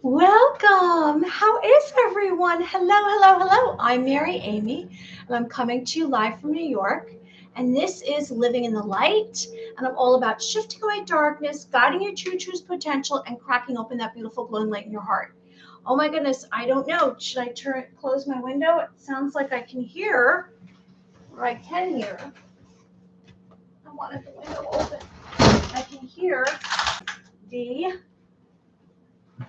Welcome. How is everyone? Hello, hello, hello. I'm Mary Amy, and I'm coming to you live from New York. And this is Living in the Light. And I'm all about shifting away darkness, guiding your true potential, and cracking open that beautiful glowing light in your heart. Oh my goodness, I don't know. Should I close my window? It sounds like I can hear, or I can hear. I wanted the window open. I can hear the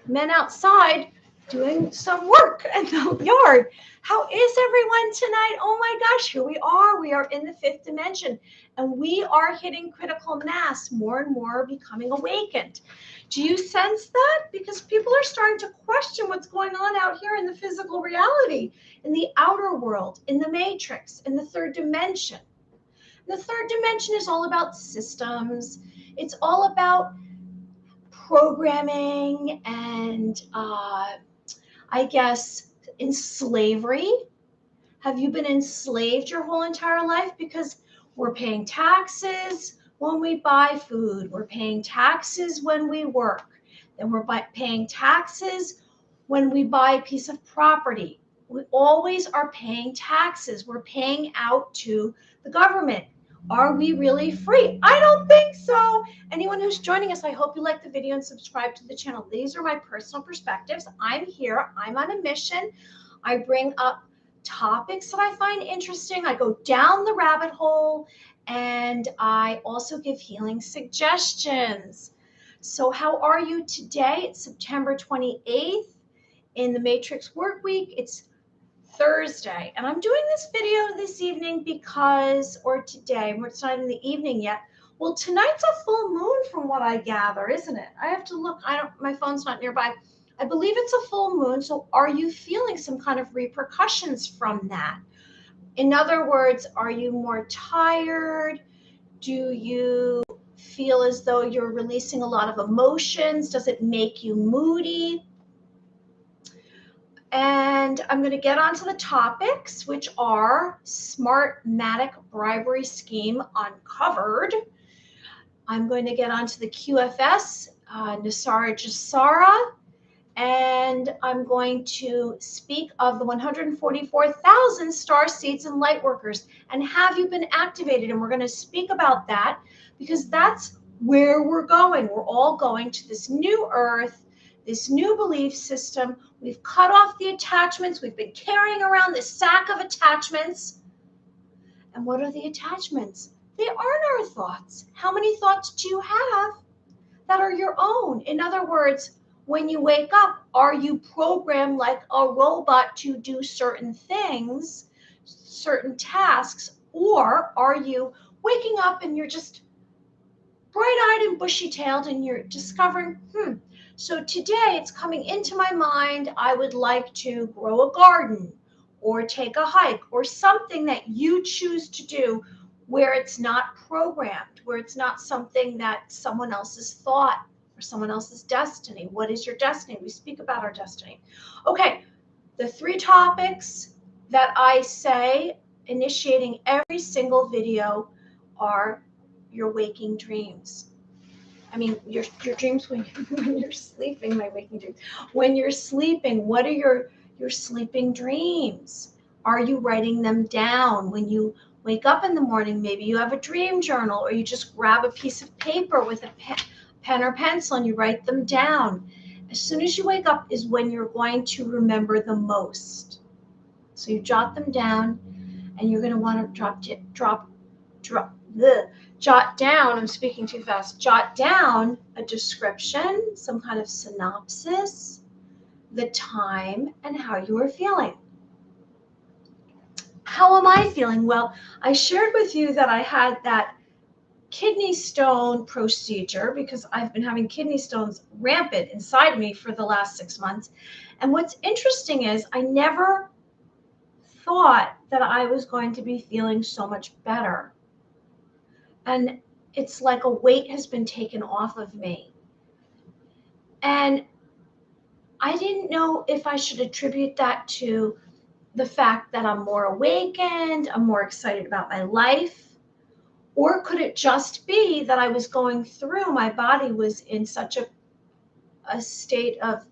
men outside doing some work in the yard. How is everyone tonight? Oh my gosh, here we are. We are in the fifth dimension and we are hitting critical mass. More and more are becoming awakened. Do you sense that? Because people are starting to question what's going on out here in the physical reality, in the outer world, in the matrix, in the third dimension. The third dimension is all about systems. It's all about programming and I guess in slavery. Have you been enslaved your whole entire life? Because we're paying taxes when we buy food. We're paying taxes when we work. Then we're paying taxes when we buy a piece of property. We always are paying taxes. We're paying out to the government. Are we really free? I don't think so. Anyone who's joining us, I hope you like the video and subscribe to the channel. These are my personal perspectives. I'm here. I'm on a mission. I bring up topics that I find interesting. I go down the rabbit hole, and I also give healing suggestions. So how are you today? It's September 28th in the Matrix Work Week. It's Thursday, and I'm doing this video this evening because, or today, it's not in the evening yet. Well, tonight's a full moon from what I gather, isn't it? I have to look. My phone's not nearby. I believe it's a full moon. So are you feeling some kind of repercussions from that? In other words, are you more tired? Do you feel as though you're releasing a lot of emotions? Does it make you moody? And I'm going to get onto the topics, which are Smartmatic bribery scheme uncovered. I'm going to get onto the QFS, Nesara, Gesara, and I'm going to speak of the 144,000 Starseeds and Lightworkers, and have you been activated? And we're going to speak about that because that's where we're going. We're all going to this new earth, this new belief system. We've cut off the attachments. We've been carrying around this sack of attachments. And what are the attachments? They aren't our thoughts. How many thoughts do you have that are your own? In other words, when you wake up, are you programmed like a robot to do certain things, certain tasks, or are you waking up and you're just bright-eyed and bushy-tailed and you're discovering, so today it's coming into my mind, I would like to grow a garden or take a hike or something that you choose to do where it's not programmed, where it's not something that someone else's thought or someone else's destiny. What is your destiny? We speak about our destiny. Okay, the 3 topics that I say initiating every single video are your waking dreams. I mean, your dreams when you're sleeping, my waking dreams. When you're sleeping, what are your sleeping dreams? Are you writing them down? When you wake up in the morning, maybe you have a dream journal, or you just grab a piece of paper with a pen or pencil and you write them down. As soon as you wake up is when you're going to remember the most. So you jot them down, and you're going to want to jot down, I'm speaking too fast, jot down a description, some kind of synopsis, the time, and how you are feeling. How am I feeling? Well, I shared with you that I had that kidney stone procedure because I've been having kidney stones rampant inside me for the last 6 months. And what's interesting is I never thought that I was going to be feeling so much better. And it's like a weight has been taken off of me. And I didn't know if I should attribute that to the fact that I'm more awakened, I'm more excited about my life, or could it just be that I was going through, my body was in such a state of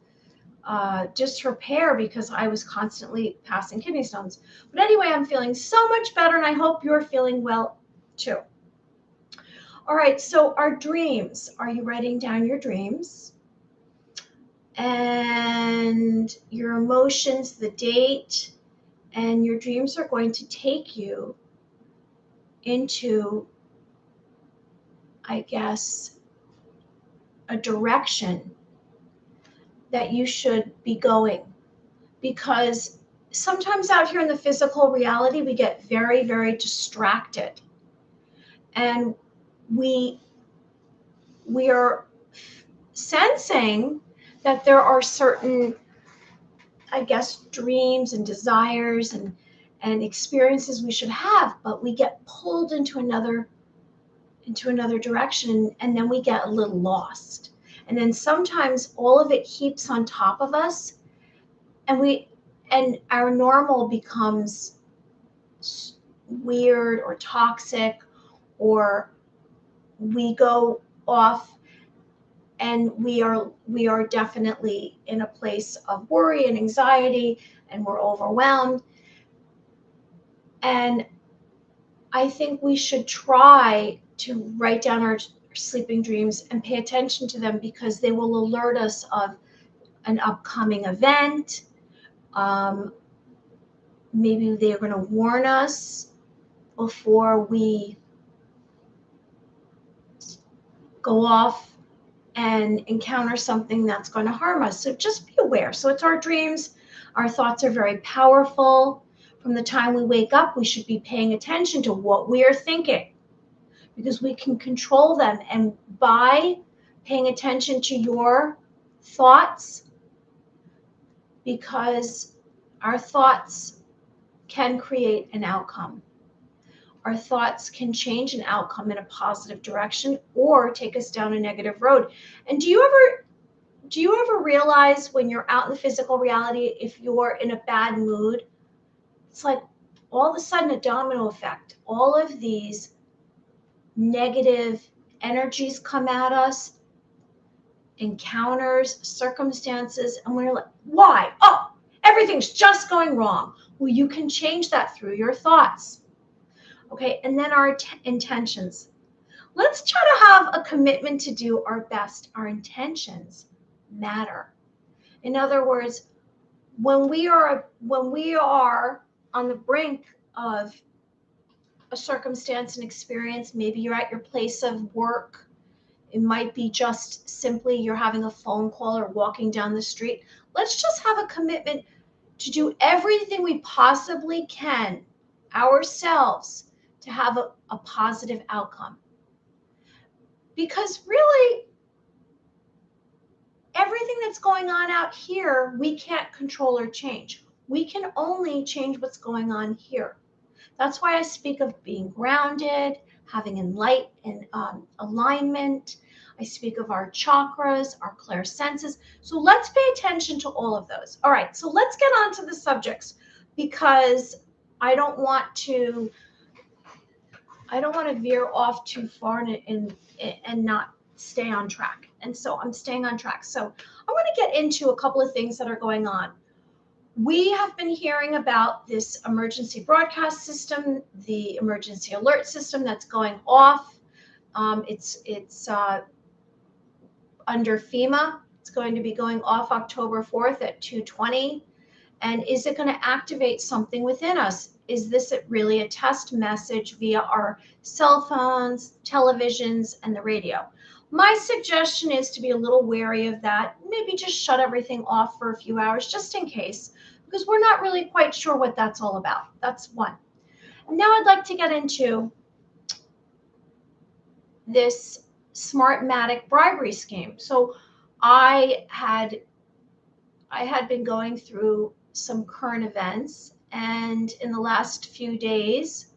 disrepair because I was constantly passing kidney stones. But anyway, I'm feeling so much better, and I hope you're feeling well too. All right, so our dreams. Are you writing down your dreams? And your emotions, the date, and your dreams are going to take you into, I guess, a direction that you should be going. Because sometimes out here in the physical reality, we get very, very distracted. And we are sensing that there are certain, I guess, dreams and desires and experiences we should have, but we get pulled into another direction, and then we get a little lost. And then sometimes all of it heaps on top of us, and our normal becomes weird or toxic, or we go off, and we are definitely in a place of worry and anxiety, and we're overwhelmed. And I think we should try to write down our sleeping dreams and pay attention to them, because they will alert us of an upcoming event. Maybe they're going to warn us before we go off and encounter something that's going to harm us. So just be aware. So it's our dreams. Our thoughts are very powerful. From the time we wake up, we should be paying attention to what we are thinking, because we can control them. And by paying attention to your thoughts, because our thoughts can create an outcome. Our thoughts can change an outcome in a positive direction or take us down a negative road. And do you ever realize when you're out in the physical reality, if you're in a bad mood, it's like all of a sudden a domino effect. All of these negative energies come at us, encounters, circumstances, and we're like, why? Oh, everything's just going wrong. Well, you can change that through your thoughts. Okay, and then our intentions. Let's try to have a commitment to do our best. Our intentions matter. In other words, when we are on the brink of a circumstance and experience, maybe you're at your place of work. It might be just simply you're having a phone call or walking down the street. Let's just have a commitment to do everything we possibly can ourselves to have a positive outcome. Because really, everything that's going on out here, we can't control or change. We can only change what's going on here. That's why I speak of being grounded, having enlightened alignment. I speak of our chakras, our clairsenses. So let's pay attention to all of those. All right, so let's get on to the subjects, because I don't want to veer off too far and not stay on track. And so I'm staying on track. So I want to get into a couple of things that are going on. We have been hearing about this emergency broadcast system, the emergency alert system that's going off. It's under FEMA. It's going to be going off October 4th at 2:20. And is it going to activate something within us? Is this really a test message via our cell phones, televisions, and the radio? My suggestion is to be a little wary of that. Maybe just shut everything off for a few hours just in case, because we're not really quite sure what that's all about. That's one. And now I'd like to get into this Smartmatic bribery scheme. So I had been going through some current events, and in the last few days,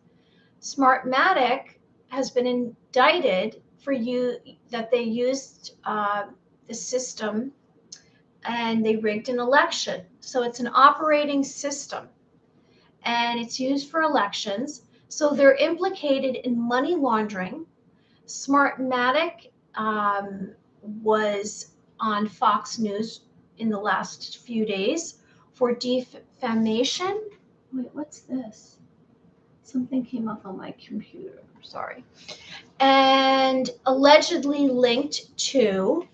Smartmatic has been indicted for that they used the system and they rigged an election. So it's an operating system, and it's used for elections. So they're implicated in money laundering. Smartmatic was on Fox News in the last few days for defamation. Wait, what's this? Something came up on my computer. Sorry. And allegedly linked to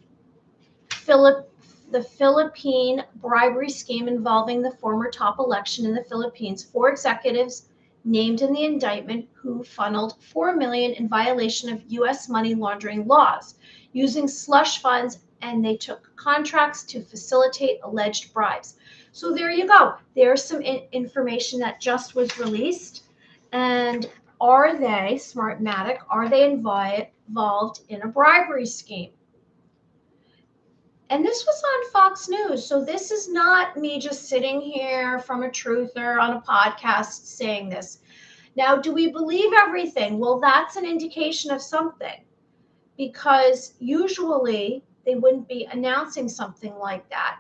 the Philippine bribery scheme involving the former top election in the Philippines. 4 executives named in the indictment who funneled $4 million in violation of U.S. money laundering laws using slush funds, and they took contracts to facilitate alleged bribes. So there you go. There's some information that just was released. And are they, Smartmatic, are they involved in a bribery scheme? And this was on Fox News. So this is not me just sitting here from a truther on a podcast saying this. Now, do we believe everything? Well, that's an indication of something, because usually they wouldn't be announcing something like that.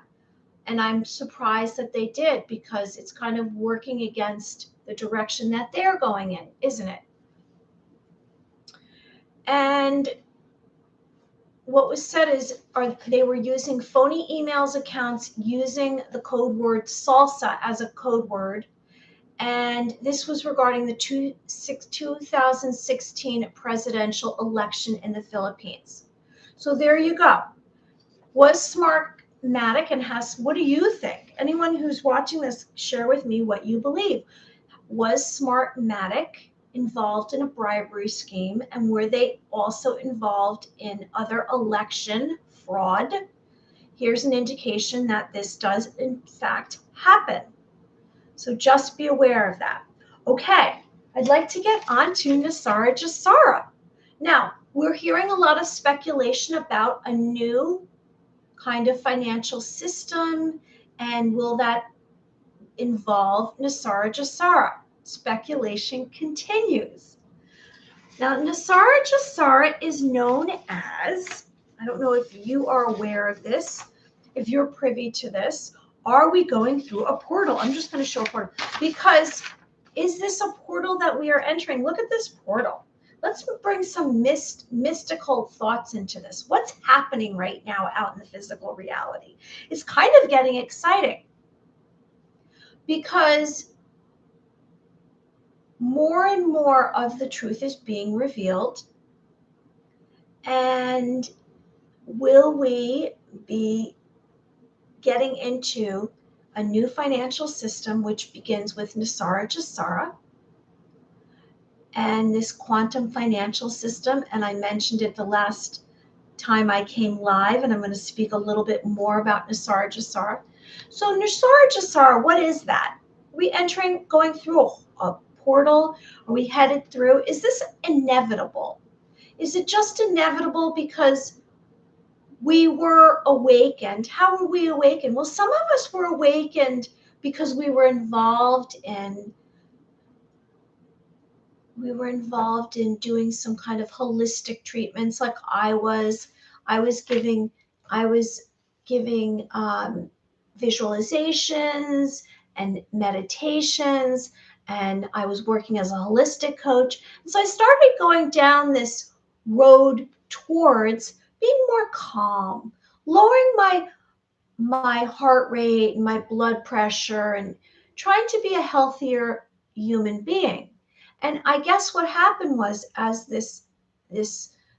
And I'm surprised that they did, because it's kind of working against the direction that they're going in, isn't it? And what was said is they were using phony emails accounts using the code word salsa as a code word. And this was regarding the 2016 presidential election in the Philippines. So there you go. Was Smartmatic, and what do you think? Anyone who's watching this, share with me what you believe. Was Smartmatic involved in a bribery scheme, and were they also involved in other election fraud? Here's an indication that this does in fact happen. So just be aware of that. Okay, I'd like to get on to Nesara Gesara. Now, we're hearing a lot of speculation about a new kind of financial system, and will that involve Nesara Gesara? Speculation continues. Now, Nesara Gesara is known as, I don't know if you are aware of this, if you're privy to this, are we going through a portal? I'm just going to show a portal, because is this a portal that we are entering? Look at this portal. Let's bring some mystical thoughts into this. What's happening right now out in the physical reality? It's kind of getting exciting, because more and more of the truth is being revealed. And will we be getting into a new financial system, which begins with Nesara Gesara and this quantum financial system? And I mentioned it the last time I came live, and I'm going to speak a little bit more about Nesara Gesara. So Nesara Gesara, what is that? Are we going through a portal? Are we headed through? Is this inevitable? Is it just inevitable because we were awakened? How were we awakened? Well, some of us were awakened because we were involved in doing some kind of holistic treatments, like I was giving visualizations and meditations, and I was working as a holistic coach. And so I started going down this road towards being more calm, lowering my heart rate and my blood pressure, and trying to be a healthier human being. And I guess what happened was, as this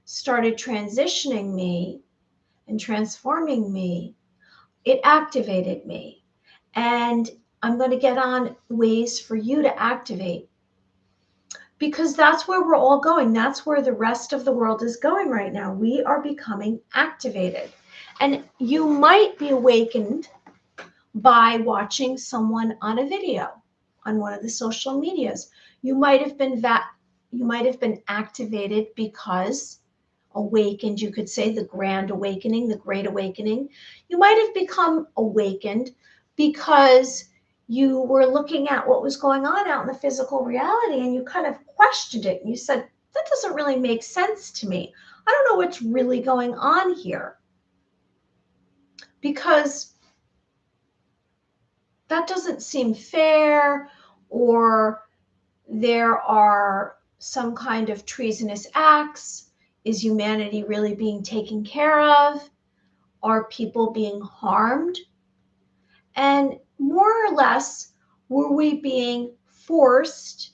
started transitioning me and transforming me, it activated me. And I'm going to get on ways for you to activate, because that's where we're all going. That's where the rest of the world is going right now. We are becoming activated. And you might be awakened by watching someone on a video on one of the social medias. You might have been activated because awakened, you could say, the grand awakening, the great awakening. You might have become awakened because you were looking at what was going on out in the physical reality, and you kind of questioned it, and you said, that doesn't really make sense to me. I don't know what's really going on here, because that doesn't seem fair, or there are some kind of treasonous acts. Is humanity really being taken care of? Are people being harmed And more or less, were we being forced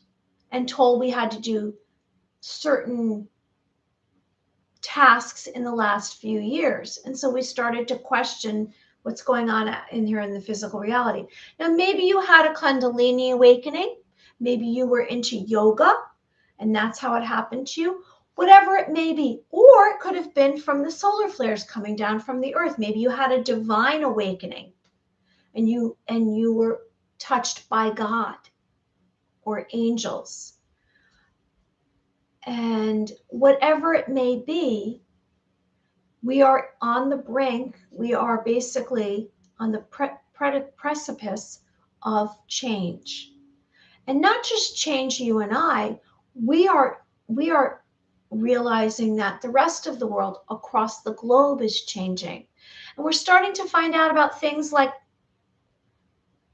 and told we had to do certain tasks in the last few years? And so we started to question what's going on in here in the physical reality. Now, maybe you had a Kundalini awakening. Maybe you were into yoga and that's how it happened to you. Whatever it may be. Or it could have been from the solar flares coming down from the earth. Maybe you had a divine awakening and you were touched by God or angels. And whatever it may be, we are on the brink. We are basically on the precipice of change. And not just change you and I, we are realizing that the rest of the world across the globe is changing. And we're starting to find out about things like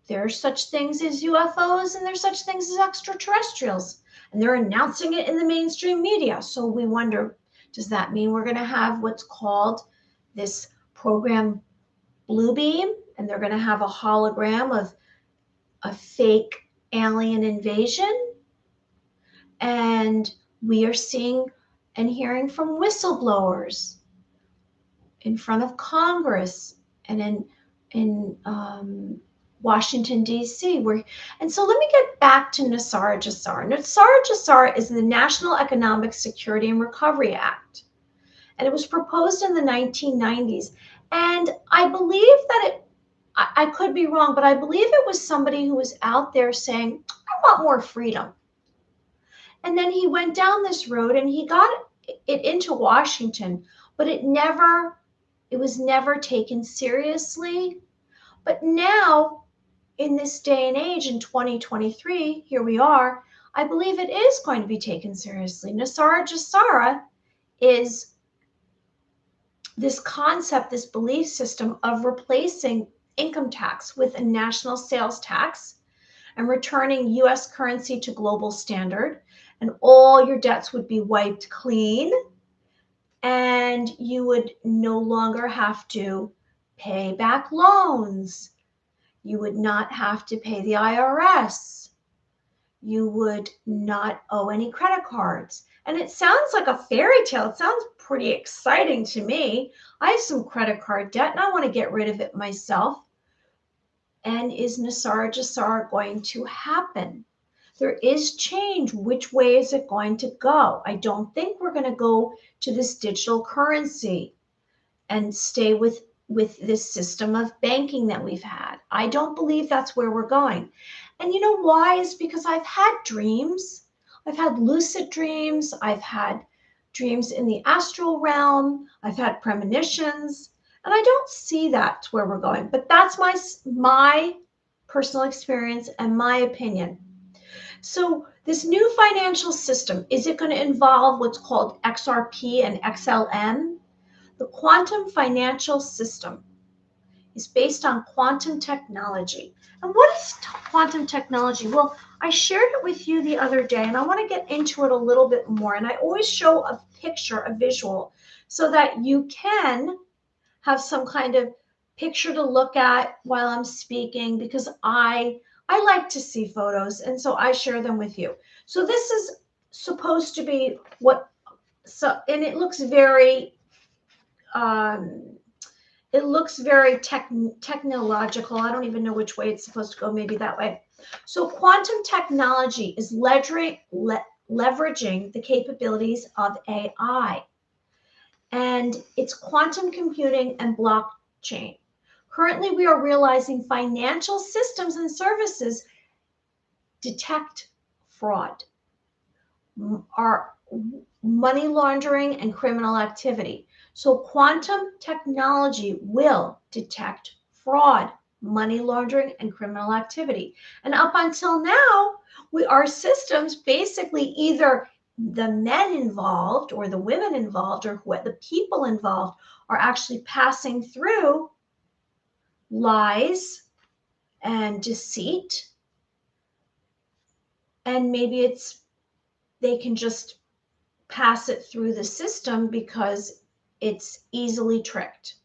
there's such things as UFOs and there's such things as extraterrestrials. And they're announcing it in the mainstream media. So we wonder, does that mean we're going to have what's called this program Blue Beam? And they're going to have a hologram of a fake alien invasion? And we are seeing and hearing from whistleblowers in front of Congress and in Washington, D.C. And so let me get back to Nesara Gesara. Nesara Gesara is the National Economic Security and Recovery Act. And it was proposed in the 1990s. And I believe that I could be wrong, but I believe it was somebody who was out there saying, I want more freedom. And then he went down this road and he got it into Washington, but it was never taken seriously. But now, in this day and age, in 2023, here we are, I believe it is going to be taken seriously. Nesara Gesara is this concept, this belief system of replacing income tax with a national sales tax and returning US currency to global standard, and all your debts would be wiped clean, and you would no longer have to pay back loans. You would not have to pay the IRS. You would not owe any credit cards. And it sounds like a fairy tale. It sounds pretty exciting to me. I have some credit card debt and I want to get rid of it myself. And is Nesara Gesara going to happen? There is change. Which way is it going to go? I don't think we're going to go to this digital currency and stay with this system of banking that we've had. I don't believe that's where we're going. And you know why? Is because I've had dreams. I've had lucid dreams. I've had dreams in the astral realm. I've had premonitions. And I don't see that's where we're going. But that's my personal experience and my opinion. So this new financial system, is it going to involve what's called XRP and XLM? The quantum financial system is based on quantum technology. And what is quantum technology? Well, I shared it with you the other day, and I want to get into it a little bit more. And I always show a picture, a visual, so that you can have some kind of picture to look at while I'm speaking, because I like to see photos, and so I share them with you. So this is supposed to be and it looks very technological. I don't even know which way it's supposed to go, maybe that way. So quantum technology is leveraging the capabilities of AI. And it's quantum computing and blockchain. Currently, we are realizing financial systems and services detect fraud, our money laundering and criminal activity. So quantum technology will detect fraud, money laundering, and criminal activity. And up until now, our systems basically, either the men involved or the women involved or the people involved are actually passing through lies and deceit. And maybe they can just pass it through the system because it's easily tricked.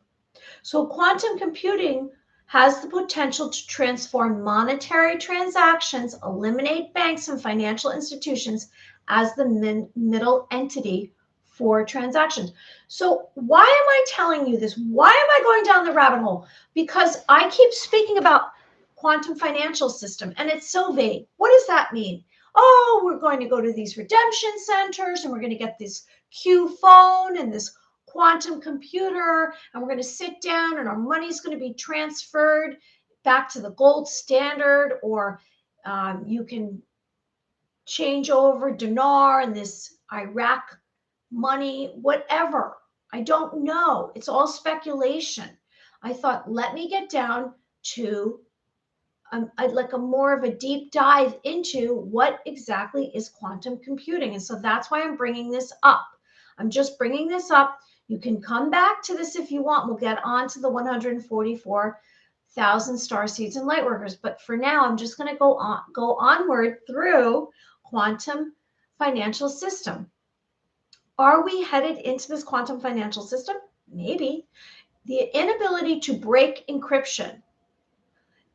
So quantum computing has the potential to transform monetary transactions, eliminate banks and financial institutions as the middle entity for transactions. So why am I telling you this? Why am I going down the rabbit hole? Because I keep speaking about quantum financial system and it's so vague. What does that mean? Oh, we're going to go to these redemption centers and we're going to get this Q phone and this quantum computer, and we're going to sit down and our money's going to be transferred back to the gold standard, or you can change over dinar and this Iraq money, whatever. I don't know. It's all speculation. I thought, let me get down to I'd like a more of a deep dive into what exactly is quantum computing. And so that's why I'm bringing this up. I'm just bringing this up. You can come back to this if you want. We'll get on to the 144,000 Starseeds and Lightworkers. But for now, I'm just going to go onward through quantum financial system. Are we headed into this quantum financial system? Maybe. The inability to break encryption.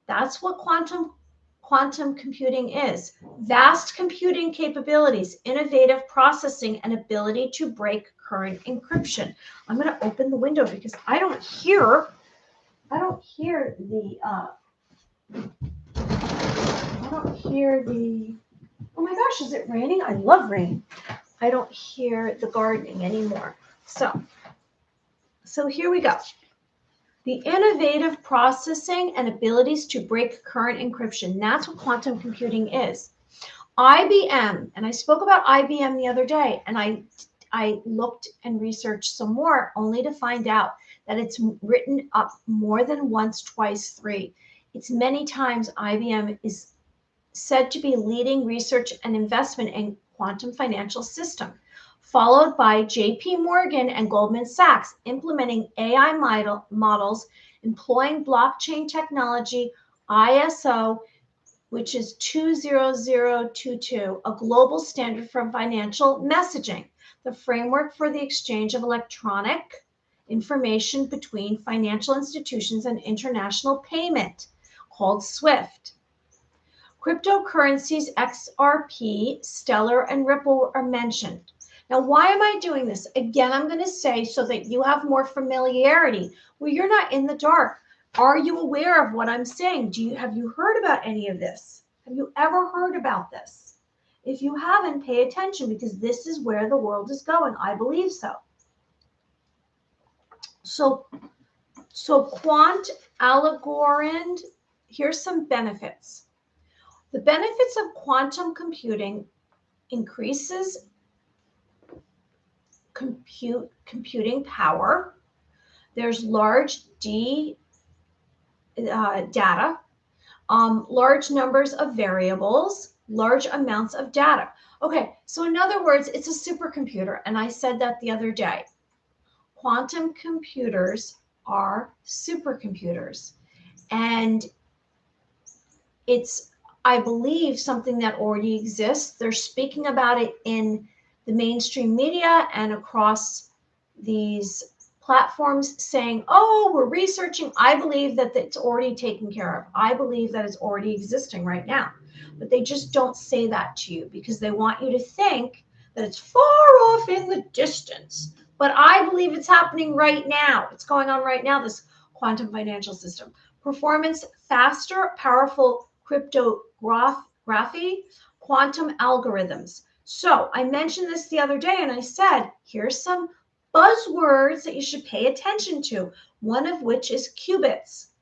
That's what quantum computing is. Vast computing capabilities, innovative processing, and ability to break current encryption. I'm going to open the window because I don't hear the oh my gosh, is it raining? I love rain. I don't hear the gardening anymore. So here we go. The innovative processing and abilities to break current encryption. That's what quantum computing is. IBM, and I spoke about IBM the other day, and I looked and researched some more only to find out that it's written up more than once, twice, three. It's many times IBM is said to be leading research and investment in quantum financial system, followed by JP Morgan and Goldman Sachs, implementing AI models, employing blockchain technology, ISO, which is 20022, a global standard for financial messaging, the framework for the exchange of electronic information between financial institutions and international payment, called SWIFT. Cryptocurrencies XRP, Stellar, and Ripple are mentioned. Now, why am I doing this? Again, I'm going to say so that you have more familiarity. Well, you're not in the dark. Are you aware of what I'm saying? Have you heard about any of this? Have you ever heard about this? If you haven't, pay attention because this is where the world is going. I believe so. So quant algorand, here's some benefits. The benefits of quantum computing increases computing power. There's large data, large numbers of variables, large amounts of data. Okay, so in other words, it's a supercomputer, and I said that the other day. Quantum computers are supercomputers, and it's, I believe, something that already exists. They're speaking about it in the mainstream media and across these platforms saying, oh, we're researching. I believe that it's already taken care of. I believe that it's already existing right now. But they just don't say that to you because they want you to think that it's far off in the distance. But I believe it's happening right now. It's going on right now, this quantum financial system. Performance, faster, powerful cryptography, quantum algorithms. So I mentioned this the other day and I said, here's some buzzwords that you should pay attention to, one of which is qubits,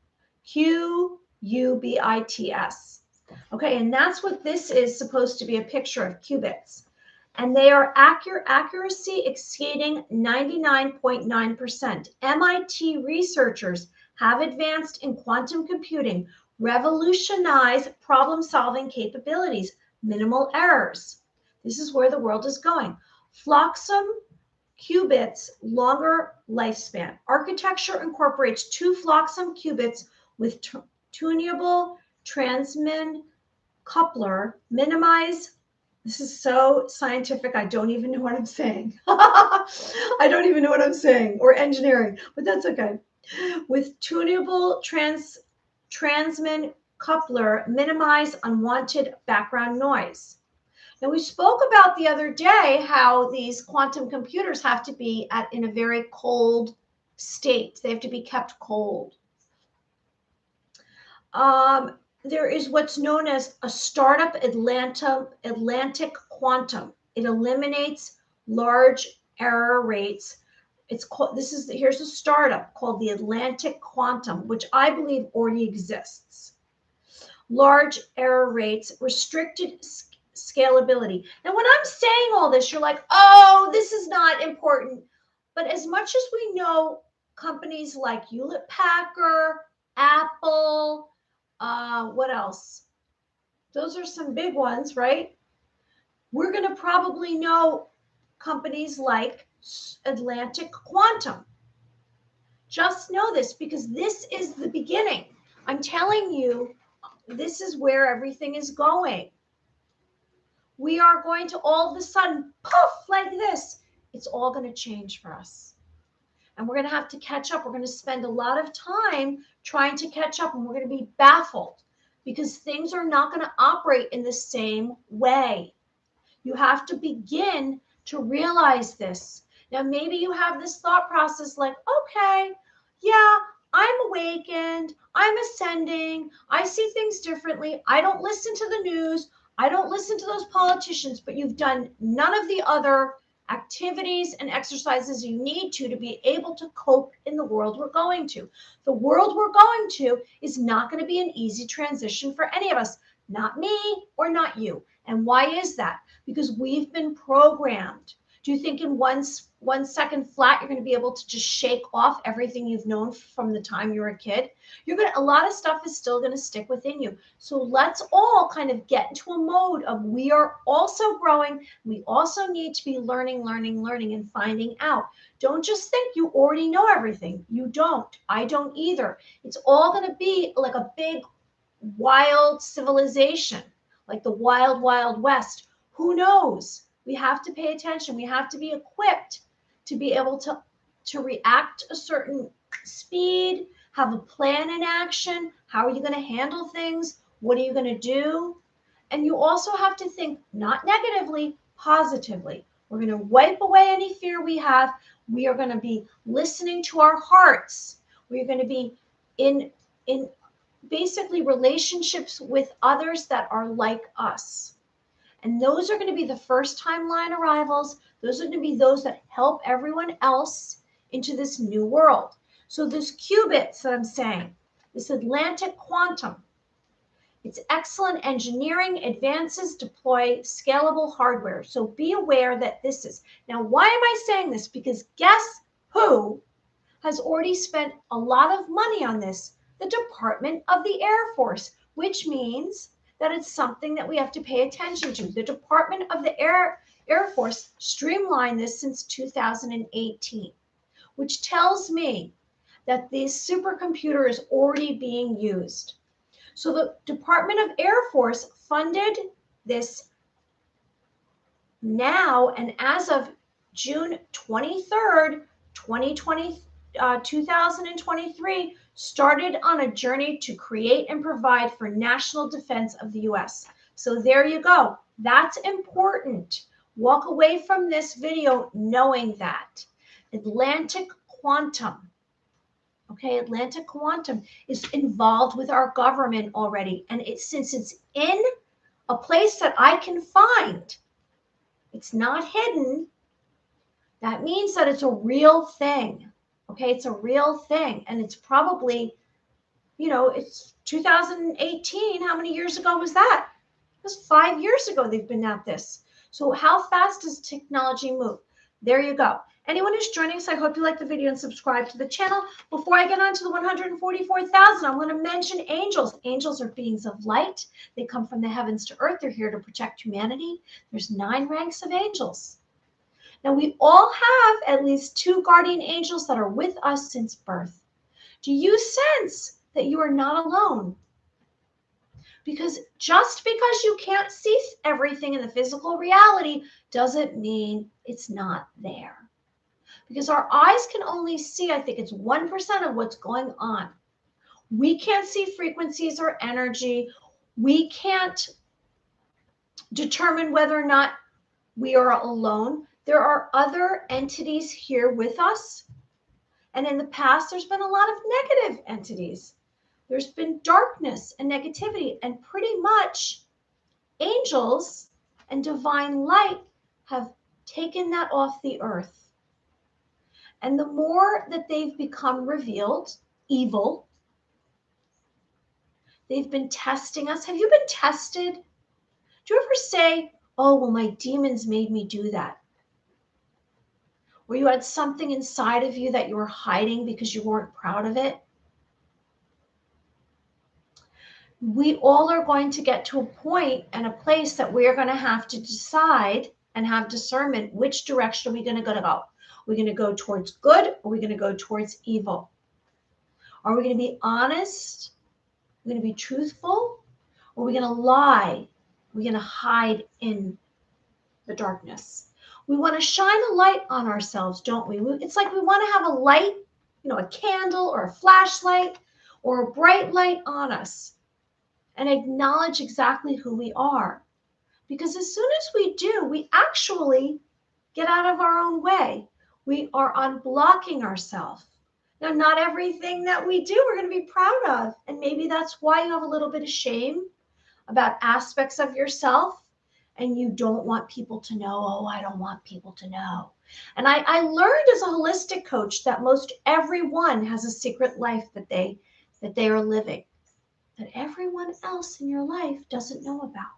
Qubits. Okay, and that's what this is supposed to be, a picture of qubits. And they are accuracy exceeding 99.9%. MIT researchers have advanced in quantum computing, revolutionize problem-solving capabilities, minimal errors. This is where the world is going. Flotsam qubits, longer lifespan. Architecture incorporates 2 Flotsam qubits with tunable Transmin coupler, minimize. This is so scientific, I don't even know what I'm saying. I don't even know what I'm saying, or engineering, but that's okay. With tunable transmit coupler, minimize unwanted background noise. Now, we spoke about the other day how these quantum computers have to be in a very cold state. They have to be kept cold. There is what's known as a startup Atlantic quantum. It eliminates large error rates. It's called, here's a startup called the Atlantic Quantum, which I believe already exists. Large error rates, restricted scalability. Now, when I'm saying all this, you're like, oh, this is not important. But as much as we know companies like Hewlett-Packard, Apple, what else? Those are some big ones, right? We're going to probably know companies like Atlantic Quantum. Just know this because this is the beginning. I'm telling you, this is where everything is going. We are going to all of a sudden, poof, like this. It's all going to change for us. And we're going to have to catch up. We're going to spend a lot of time trying to catch up, and we're going to be baffled because things are not going to operate in the same way. You have to begin to realize this. Now, maybe you have this thought process like, okay, yeah, I'm awakened, I'm ascending, I see things differently, I don't listen to the news, I don't listen to those politicians, but you've done none of the other activities and exercises you need to be able to cope in the world we're going to. The world we're going to is not going to be an easy transition for any of us, not me or not you. And why is that? Because we've been programmed. Do you think in one second flat you're going to be able to just shake off everything you've known from the time you were a kid? A lot of stuff is still going to stick within you. So let's all kind of get into a mode of we are also growing. We also need to be learning, and finding out. Don't just think you already know everything. You don't. I don't either. It's all going to be like a big wild civilization, like the wild, wild west. Who knows? We have to pay attention. We have to be equipped to be able to react a certain speed, have a plan in action. How are you going to handle things? What are you going to do? And you also have to think not negatively, positively. We're going to wipe away any fear we have. We are going to be listening to our hearts. We're going to be in basically relationships with others that are like us. And those are going to be the first timeline arrivals. Those are going to be those that help everyone else into this new world. So this qubits that I'm saying, this Atlantic Quantum, it's excellent engineering, advances, deploy scalable hardware. So be aware that this is. Now, why am I saying this? Because guess who has already spent a lot of money on this? The Department of the Air Force, which means that it's something that we have to pay attention to. The Department of the Air Force streamlined this since 2018, which tells me that this supercomputer is already being used. So the Department of Air Force funded this now, and as of June 23rd, 2023, started on a journey to create and provide for national defense of the U.S. So there you go. That's important. Walk away from this video knowing that. Atlantic Quantum. Okay, Atlantic Quantum is involved with our government already. And since it's in a place that I can find, it's not hidden, that means that it's a real thing. Okay, it's a real thing. And it's probably, it's 2018. How many years ago was that? It was 5 years ago they've been at this. So how fast does technology move? There you go. Anyone who's joining us, I hope you like the video and subscribe to the channel. Before I get on to the 144,000, I want to mention angels. Angels are beings of light. They come from the heavens to earth. They're here to protect humanity. There's 9 ranks of angels. Now, we all have at least 2 guardian angels that are with us since birth. Do you sense that you are not alone? Because just because you can't see everything in the physical reality doesn't mean it's not there. Because our eyes can only see, I think it's 1% of what's going on. We can't see frequencies or energy. We can't determine whether or not we are alone. There are other entities here with us. And in the past, there's been a lot of negative entities. There's been darkness and negativity, and pretty much angels and divine light have taken that off the earth. And the more that they've become revealed, evil, they've been testing us. Have you been tested? Do you ever say, oh, well, my demons made me do that? Or you had something inside of you that you were hiding because you weren't proud of it? We all are going to get to a point and a place that we are going to have to decide and have discernment. Which direction are we going to go? Are we going to go towards good? Or are we going to go towards evil? Are we going to be honest? Are we going to be truthful? Or are we going to lie? Are we going to hide in the darkness? We want to shine a light on ourselves, don't we? It's like we want to have a light, a candle or a flashlight or a bright light on us, and acknowledge exactly who we are. Because as soon as we do, we actually get out of our own way. We are unblocking ourselves. Now, not everything that we do we're going to be proud of. And maybe that's why you have a little bit of shame about aspects of yourself, and you don't want people to know. Oh, I don't want people to know. And I learned as a holistic coach that most everyone has a secret life that they are living, that everyone else in your life doesn't know about.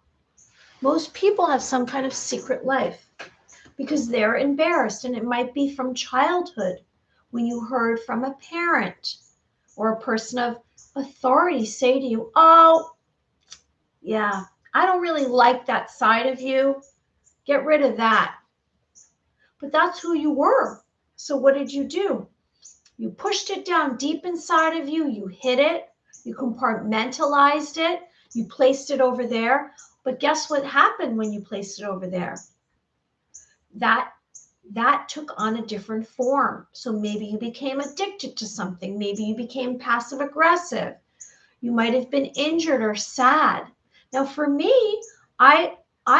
Most people have some kind of secret life because they're embarrassed, and it might be from childhood when you heard from a parent or a person of authority say to you, oh, yeah, I don't really like that side of you. Get rid of that. But that's who you were. So what did you do? You pushed it down deep inside of you. You hid it. You compartmentalized it. You placed it over there. But guess what happened when you placed it over there? That took on a different form. So maybe you became addicted to something. Maybe you became passive aggressive. You might have been injured or sad. Now, for me, I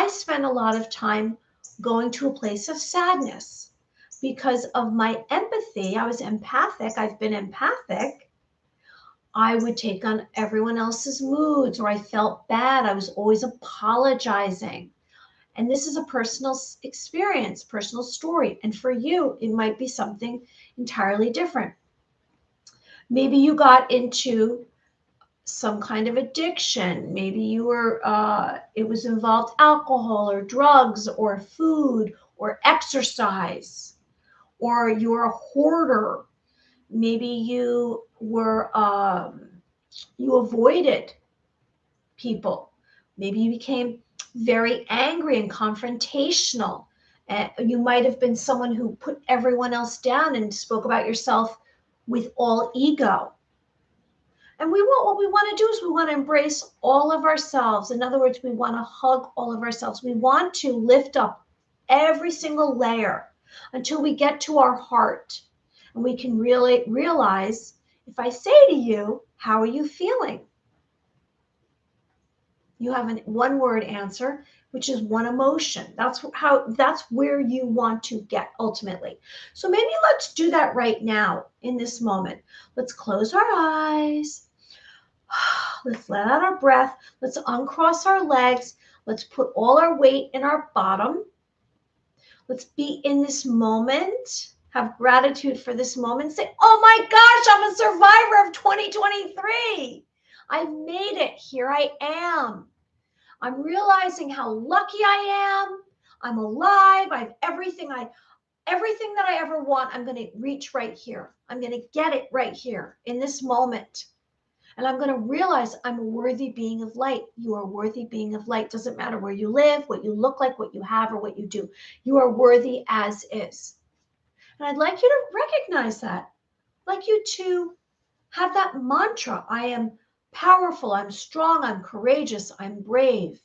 spent a lot of time going to a place of sadness because of my empathy. I was empathic. I've been empathic. I would take on everyone else's moods, or I felt bad. I was always apologizing. And this is a personal experience, personal story. And for you, it might be something entirely different. Maybe you got into some kind of addiction. Maybe you were, it was involved alcohol or drugs or food or exercise, or you're a hoarder. Maybe you were, you avoided people. Maybe you became very angry and confrontational. You might have been someone who put everyone else down and spoke about yourself with all ego. And what we want to do is we want to embrace all of ourselves. In other words, we want to hug all of ourselves. We want to lift up every single layer until we get to our heart. And we can really realize, if I say to you, how are you feeling? You have a one-word answer, which is one emotion. That's where you want to get ultimately. So maybe let's do that right now in this moment. Let's close our eyes. Let's let out our breath. Let's uncross our legs. Let's put all our weight in our bottom. Let's be in this moment. Have gratitude for this moment. Say, oh my gosh, I'm a survivor of 2023. I've made it. Here I am. I'm realizing how lucky I am. I'm alive. I have everything that I ever want. I'm going to reach right here. I'm going to get it right here in this moment. And I'm going to realize I'm a worthy being of light. You are a worthy being of light. Doesn't matter where you live, what you look like, what you have, or what you do. You are worthy as is. And I'd like you to recognize that. I'd like you to have that mantra. I am powerful. I'm strong. I'm courageous. I'm brave.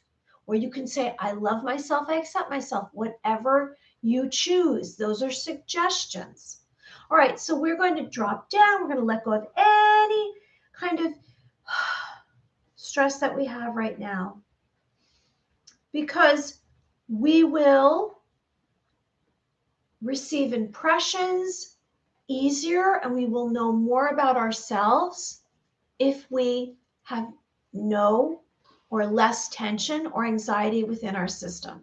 Or you can say, I love myself. I accept myself. Whatever you choose. Those are suggestions. All right. So we're going to drop down. We're going to let go of any kind of stress that we have right now, because we will receive impressions easier and we will know more about ourselves if we have no or less tension or anxiety within our system.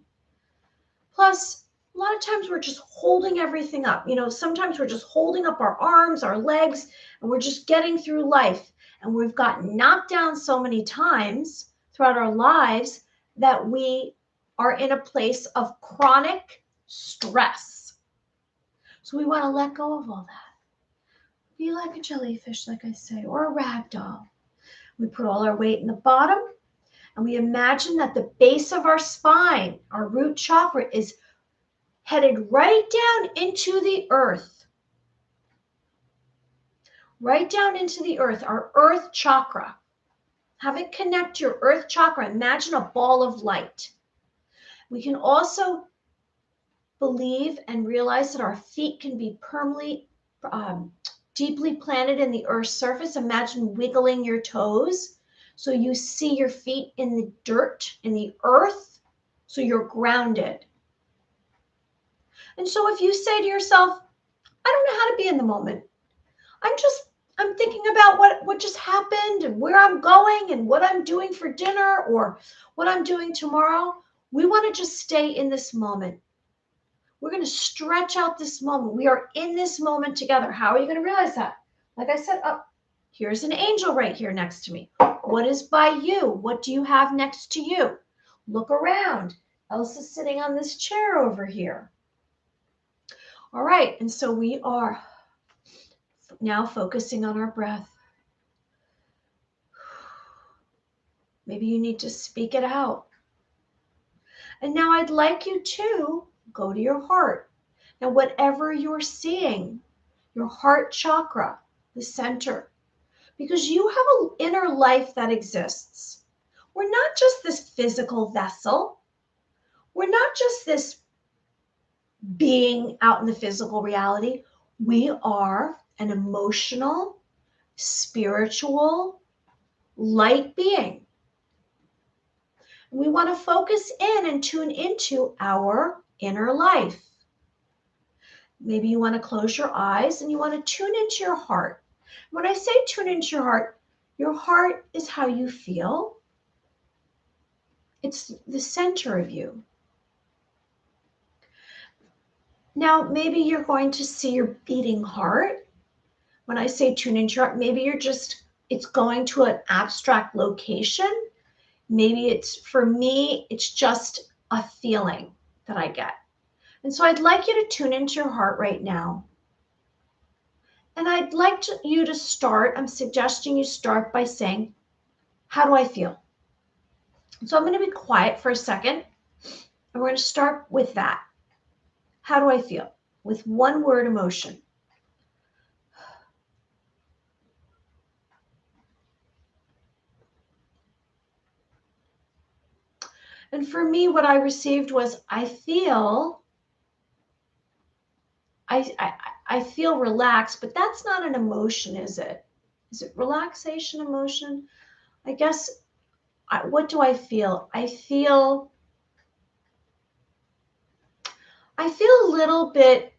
Plus, a lot of times we're just holding everything up. Sometimes we're just holding up our arms, our legs, and we're just getting through life. And we've gotten knocked down so many times throughout our lives that we are in a place of chronic stress. So we want to let go of all that. Be like a jellyfish, like I say, or a rag doll. We put all our weight in the bottom, and we imagine that the base of our spine, our root chakra, is headed right down into the earth. Right down into the earth, our earth chakra. Have it connect to your earth chakra. Imagine a ball of light. We can also believe and realize that our feet can be permanently, deeply planted in the earth's surface. Imagine wiggling your toes so you see your feet in the dirt, in the earth, so you're grounded. And so if you say to yourself, I don't know how to be in the moment. I'm thinking about what just happened and where I'm going and what I'm doing for dinner or what I'm doing tomorrow. We want to just stay in this moment. We're going to stretch out this moment. We are in this moment together. How are you going to realize that? Like I said, here's an angel right here next to me. What is by you? What do you have next to you? Look around. Elsa's sitting on this chair over here. All right, and so we are now focusing on our breath. Maybe you need to speak it out. And now I'd like you to go to your heart. Now, whatever you're seeing, your heart chakra, the center, because you have an inner life that exists. We're not just this physical vessel. We're not just this being out in the physical reality. We are an emotional, spiritual, light being. We want to focus in and tune into our inner life. Maybe you want to close your eyes and you want to tune into your heart. When I say tune into your heart is how you feel. It's the center of you. Now, maybe you're going to see your beating heart. When I say tune into your heart, maybe it's going to an abstract location. Maybe for me, it's just a feeling that I get. And so I'd like you to tune into your heart right now. And I'd like you to start, I'm suggesting you start by saying, how do I feel? So I'm going to be quiet for a second. And we're going to start with that. How do I feel? With one word emotion. And for me, what I received was, I feel relaxed, but that's not an emotion, is it? Is it relaxation emotion? I guess, what do I feel? I feel a little bit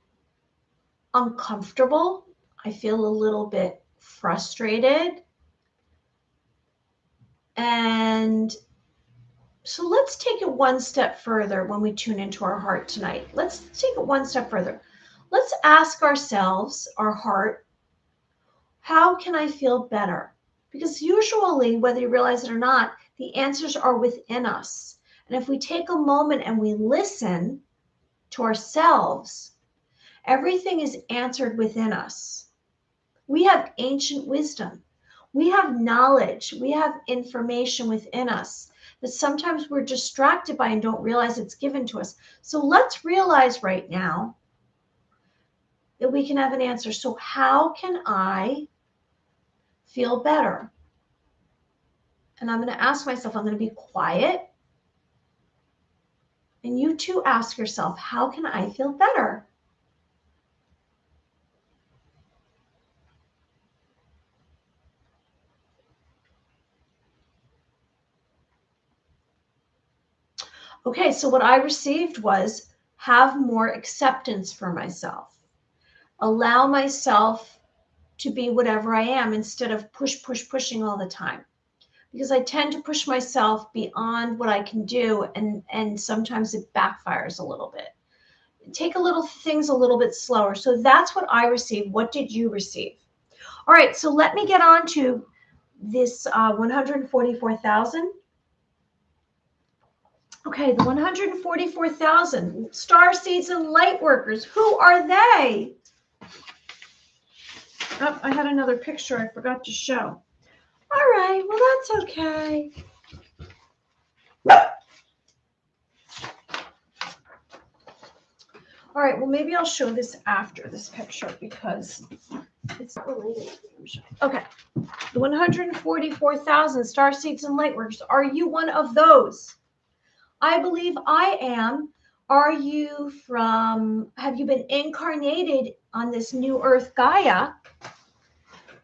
uncomfortable. I feel a little bit frustrated. And so let's take it one step further when we tune into our heart tonight. Let's take it one step further. Let's ask ourselves, our heart, how can I feel better? Because usually, whether you realize it or not, the answers are within us. And if we take a moment and we listen to ourselves, everything is answered within us. We have ancient wisdom. We have knowledge. We have information within us that sometimes we're distracted by and don't realize it's given to us. So let's realize right now that we can have an answer. So how can I feel better? And I'm going to ask myself, I'm going to be quiet. And you too ask yourself, how can I feel better? Okay, so what I received was have more acceptance for myself. Allow myself to be whatever I am instead of pushing all the time. Because I tend to push myself beyond what I can do, and sometimes it backfires a little bit. Take things a little bit slower. So that's what I received. What did you receive? All right, so let me get on to this 144,000. Okay, the 144,000 Starseeds and Lightworkers. Who are they? Oh, I had another picture I forgot to show. All right, well, that's okay. All right, well, maybe I'll show this after this picture because it's not related. Okay, the 144,000 Starseeds and Lightworkers. Are you one of those? I believe I am. Have you been incarnated on this new earth Gaia?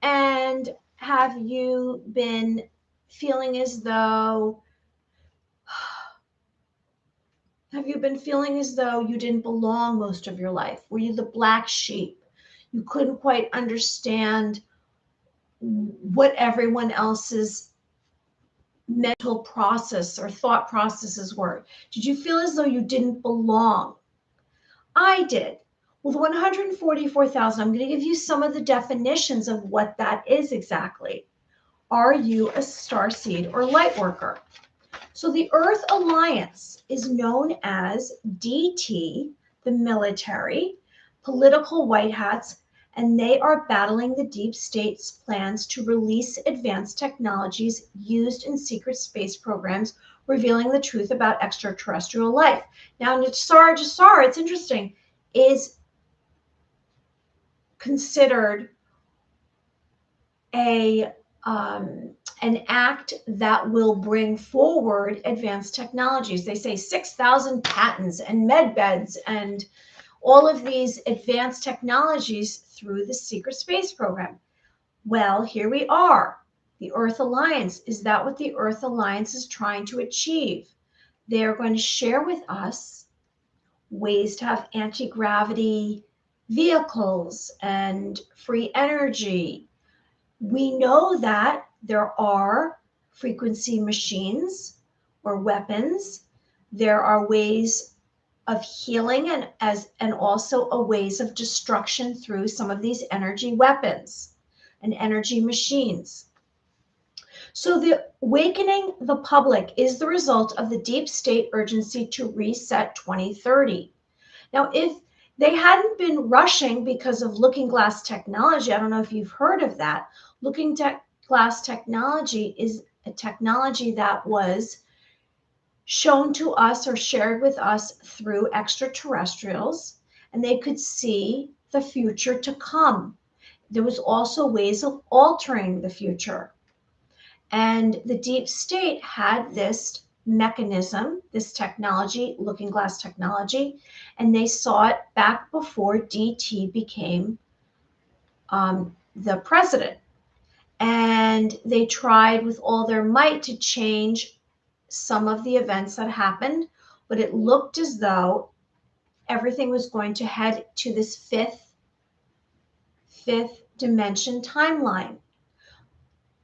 And have you been feeling as though you didn't belong most of your life? Were you the black sheep? You couldn't quite understand what everyone else's mental process or thought processes were. Did you feel as though you didn't belong? I did. Well, the 144,000, I'm going to give you some of the definitions of what that is exactly. Are you a starseed or light worker? So the Earth Alliance is known as DT, the military, political white hats, and they are battling the deep state's plans to release advanced technologies used in secret space programs, revealing the truth about extraterrestrial life. Now, Gesara, it's interesting, is considered an act that will bring forward advanced technologies. They say 6,000 patents and med beds and all of these advanced technologies through the secret space program. Well, here we are. The Earth Alliance. Is that what the Earth Alliance is trying to achieve? They are going to share with us ways to have anti-gravity vehicles and free energy. We know that there are frequency machines or weapons. There are ways of healing and also a ways of destruction through some of these energy weapons and energy machines. So the awakening the public is the result of the deep state urgency to reset 2030. Now, if they hadn't been rushing because of looking glass technology, I don't know if you've heard of that. Looking glass technology is a technology that was shown to us or shared with us through extraterrestrials, and they could see the future to come. There was also ways of altering the future. And the deep state had this mechanism, this technology, looking glass technology, and they saw it back before DT became the president. And they tried with all their might to change some of the events that happened, but it looked as though everything was going to head to this fifth dimension timeline.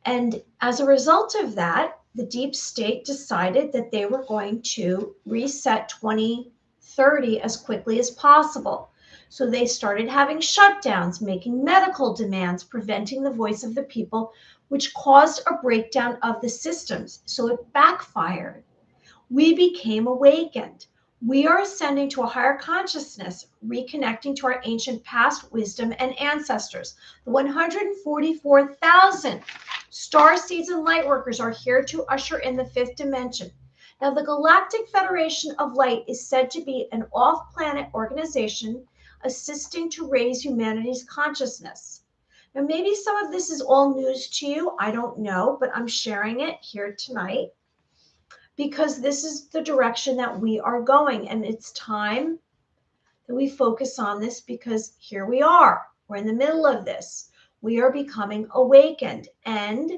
And as a result of that, the deep state decided that they were going to reset 2030 as quickly as possible. So they started having shutdowns, making medical demands, preventing the voice of the people, which caused a breakdown of the systems. So it backfired. We became awakened. We are ascending to a higher consciousness, reconnecting to our ancient past wisdom and ancestors. The 144,000 Starseeds and Lightworkers are here to usher in the fifth dimension. Now, the Galactic Federation of Light is said to be an off-planet organization assisting to raise humanity's consciousness. Now, maybe some of this is all news to you. I don't know, but I'm sharing it here tonight because this is the direction that we are going. And it's time that we focus on this because here we are. We're in the middle of this. We are becoming awakened, and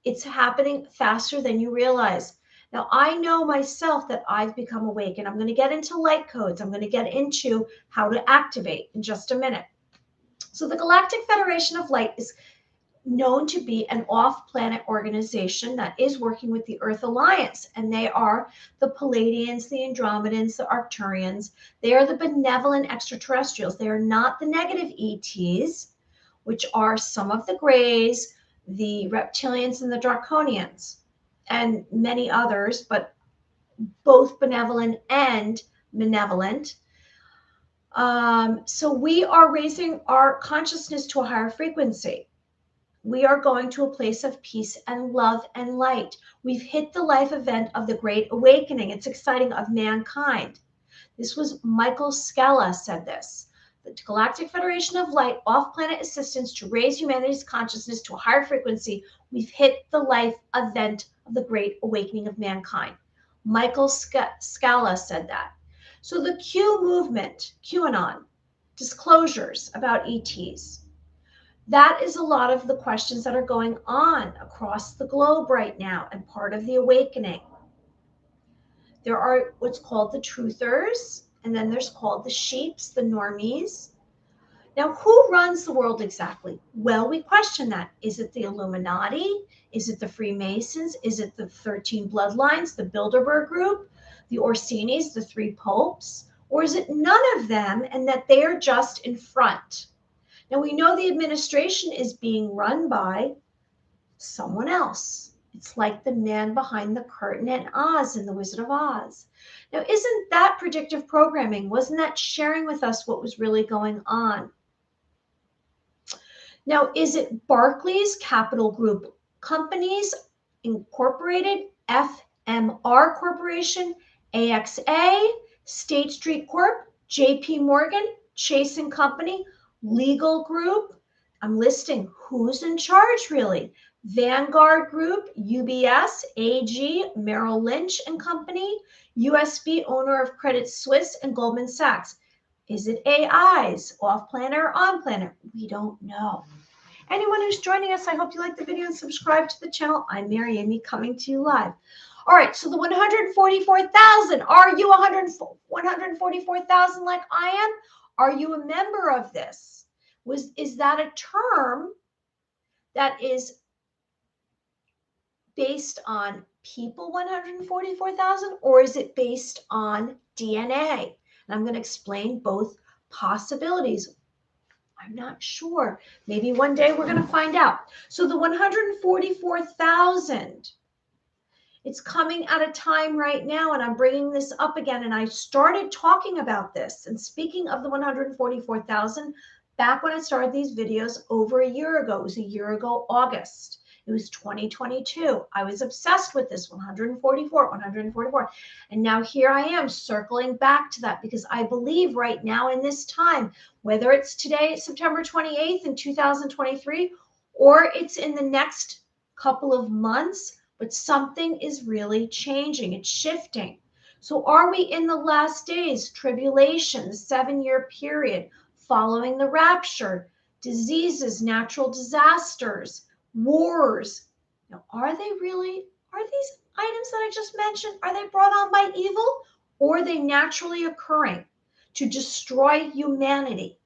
it's happening faster than you realize. Now, I know myself that I've become awake, and I'm going to get into light codes. I'm going to get into how to activate in just a minute. So the Galactic Federation of Light is known to be an off-planet organization that is working with the Earth Alliance, and they are the Palladians, the Andromedans, the Arcturians. They are the benevolent extraterrestrials. They are not the negative ETs, which are some of the Greys, the Reptilians, and the Draconians, and many others, but both benevolent and malevolent. So we are raising our consciousness to a higher frequency. We are going to a place of peace and love and light. We've hit the life event of the Great Awakening. It's exciting, of mankind. This was Michael Scala said this. The Galactic Federation of Light, off-planet assistance to raise humanity's consciousness to a higher frequency. We've hit the life event of the Great Awakening of mankind. Michael Scala said that. So the Q movement, QAnon, disclosures about ETs, that is a lot of the questions that are going on across the globe right now and part of the awakening. There are what's called the truthers, and then there's called the sheeps, the normies. Now, who runs the world exactly? Well, we question that. Is it the Illuminati? Is it the Freemasons? Is it the 13 bloodlines, the Bilderberg group, the Orsinis, the 3 popes? Or is it none of them and that they are just in front? Now, we know the administration is being run by someone else. It's like the man behind the curtain in Oz, in The Wizard of Oz. Now, isn't that predictive programming? Wasn't that sharing with us what was really going on? Now, is it Barclays, Capital Group Companies Incorporated, FMR Corporation, AXA, State Street Corp, JP Morgan, Chase and Company, Legal Group? I'm listing who's in charge, really. Vanguard Group, UBS, AG, Merrill Lynch and Company, USB, owner of Credit Suisse and Goldman Sachs. Is it AIs, off-planet or on-planet? We don't know. Anyone who's joining us, I hope you like the video and subscribe to the channel. I'm Mary Amy, coming to you live. All right, so the 144,000. Are you 144,000 like I am? Are you a member of this? Is that a term that is based on people 144,000, or is it based on DNA? And I'm going to explain both possibilities. I'm not sure. Maybe one day we're going to find out. So the 144,000, it's coming at a time right now, and I'm bringing this up again. And I started talking about this and speaking of the 144,000 back when I started these videos over a year ago. It was a year ago, August. It was 2022. I was obsessed with this 144. And now here I am circling back to that because I believe right now in this time, whether it's today, September 28th in 2023, or it's in the next couple of months, but something is really changing. It's shifting. So are we in the last days, tribulation, the 7-year period following the rapture, diseases, natural disasters, wars? Now, are these items that I just mentioned, are they brought on by evil, or are they naturally occurring to destroy humanity?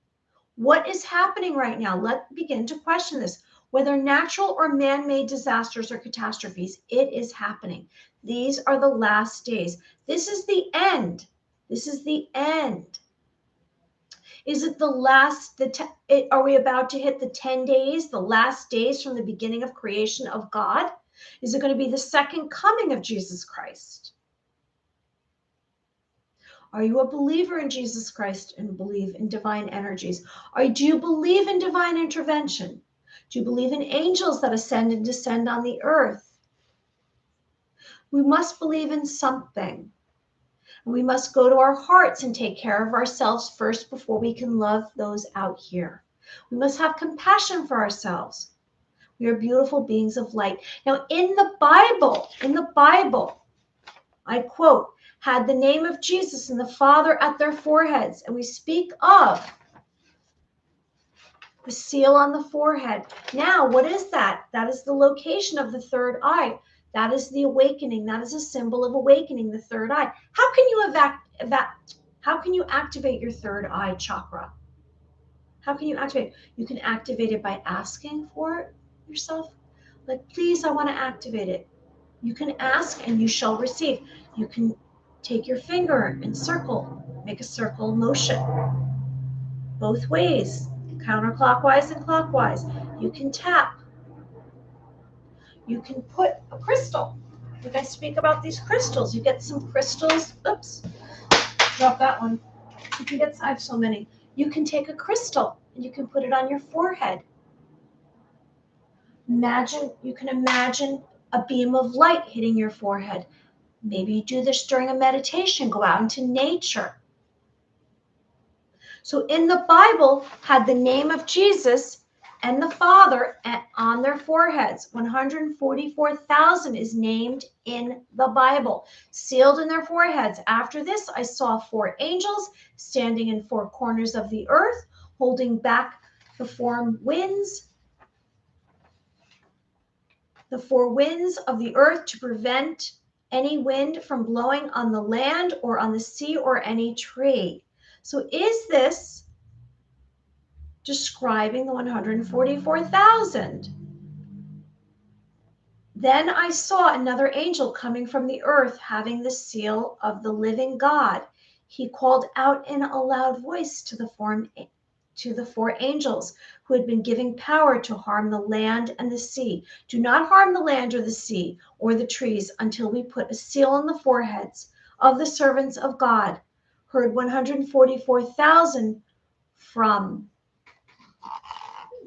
What is happening right now? Let's begin to question this. Whether natural or man-made disasters or catastrophes, it is happening. These are the last days. This is the end. This is the end. Is it the last, are we about to hit the 10 days, the last days from the beginning of creation of God? Is it going to be the second coming of Jesus Christ? Are you a believer in Jesus Christ and believe in divine energies? Do you believe in divine intervention? Do you believe in angels that ascend and descend on the earth? We must believe in something. We must go to our hearts and take care of ourselves first before we can love those out here. We must have compassion for ourselves. We are beautiful beings of light. Now, in the Bible, I quote, had the name of Jesus and the Father at their foreheads. And we speak of the seal on the forehead. Now, what is that? That is the location of the third eye. That is the awakening. That is a symbol of awakening, the third eye. How can you activate your third eye chakra? How can you activate it? You can activate it by asking for it yourself. Like, please, I want to activate it. You can ask and you shall receive. You can take your finger and circle, make a circle motion both ways, counterclockwise and clockwise. You can tap. You can put a crystal. Like I speak about these crystals. You get some crystals. Oops, drop that one. You can get, I have so many. You can take a crystal and you can put it on your forehead. You can imagine a beam of light hitting your forehead. Maybe you do this during a meditation, go out into nature. So in the Bible, had the name of Jesus and the Father on their foreheads. 144,000 is named in the Bible, sealed in their foreheads. After this, I saw 4 angels standing in 4 corners of the earth, holding back the 4 winds of the earth to prevent any wind from blowing on the land or on the sea or any tree. So is this describing the 144,000? Then I saw another angel coming from the earth, having the seal of the living God. He called out in a loud voice to the 4 angels who had been given power to harm the land and the sea. Do not harm the land or the sea or the trees until we put a seal on the foreheads of the servants of God. Heard 144,000 from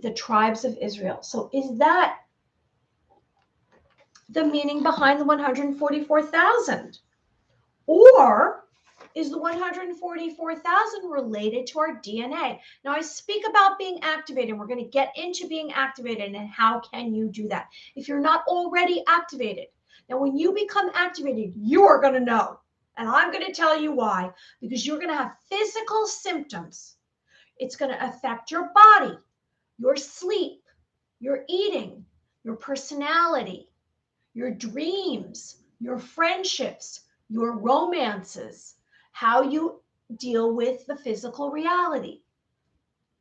the tribes of Israel. So is that the meaning behind the 144,000? Or is the 144,000 related to our DNA? Now, I speak about being activated. We're going to get into being activated and how can you do that if you're not already activated. Now, when you become activated, you are going to know. And I'm going to tell you why. Because you're going to have physical symptoms. It's going to affect your body, your sleep, your eating, your personality, your dreams, your friendships, your romances, how you deal with the physical reality.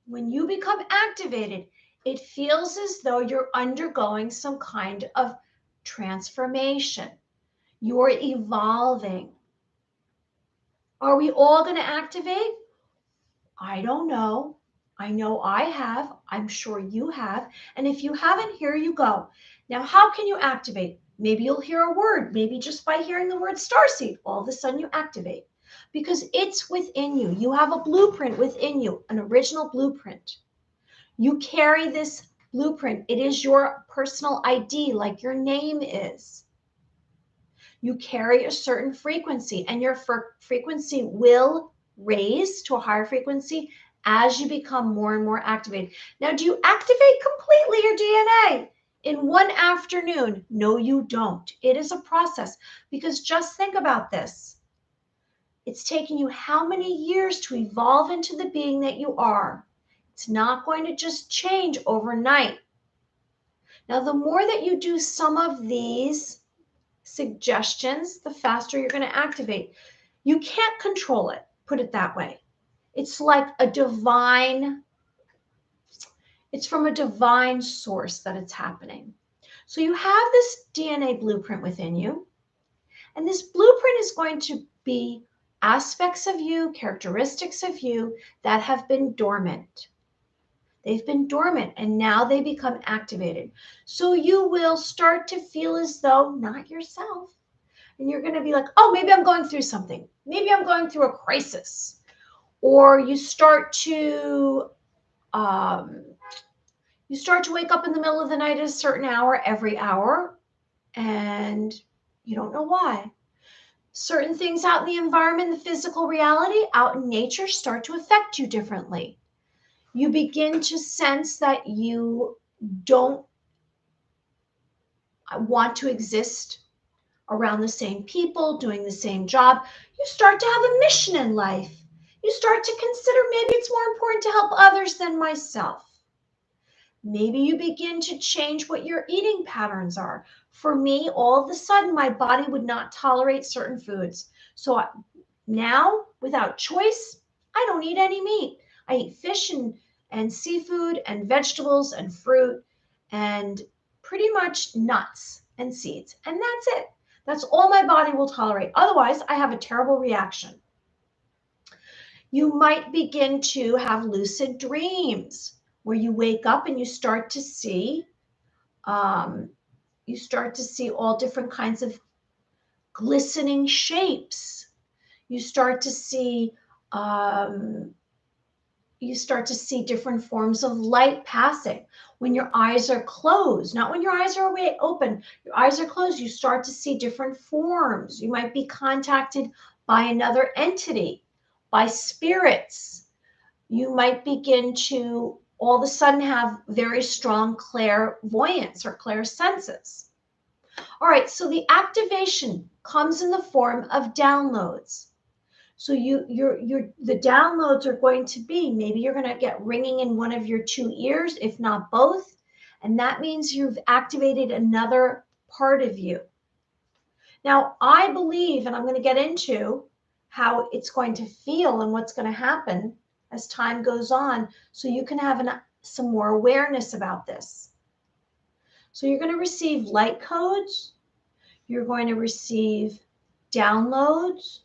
When you become activated, it feels as though you're undergoing some kind of transformation. You're evolving. Are we all going to activate? I don't know. I know I have. I'm sure you have. And if you haven't, here you go. Now, how can you activate? Maybe you'll hear a word. Maybe just by hearing the word starseed, all of a sudden you activate. Because it's within you. You have a blueprint within you, an original blueprint. You carry this blueprint. It is your personal ID, like your name is. You carry a certain frequency, and your frequency will raise to a higher frequency as you become more and more activated. Now, do you activate completely your DNA in one afternoon? No, you don't. It is a process, because just think about this. It's taken you how many years to evolve into the being that you are? It's not going to just change overnight. Now, the more that you do some of these suggestions, the faster you're going to activate. You can't control it, put it that way. It's like it's from a divine source that it's happening. So you have this DNA blueprint within you, and this blueprint is going to be aspects of you, characteristics of you that have been dormant. They've been dormant and now they become activated. So you will start to feel as though not yourself. And you're going to be like, oh, maybe I'm going through something. Maybe I'm going through a crisis. Or you start to wake up in the middle of the night at a certain hour, every hour, and you don't know why. Certain things out in the environment, the physical reality, out in nature, start to affect you differently. You begin to sense that you don't want to exist around the same people, doing the same job. You start to have a mission in life. You start to consider maybe it's more important to help others than myself. Maybe you begin to change what your eating patterns are. For me, all of a sudden, my body would not tolerate certain foods. So now, without choice, I don't eat any meat. I eat fish and seafood and vegetables and fruit and pretty much nuts and seeds. And that's it. That's all my body will tolerate. Otherwise, I have a terrible reaction. You might begin to have lucid dreams where you wake up and you start to see all different kinds of glistening shapes. You start to see different forms of light passing. When your eyes are closed, not when your eyes are open, your eyes are closed, you start to see different forms. You might be contacted by another entity, by spirits. You might begin to all of a sudden have very strong clairvoyance or clairsenses. All right, so the activation comes in the form of downloads. So the downloads are going to be, maybe you're going to get ringing in one of your two ears, if not both. And that means you've activated another part of you. Now, I believe, and I'm going to get into how it's going to feel and what's going to happen as time goes on, so you can have some more awareness about this. So you're going to receive light codes. You're going to receive downloads.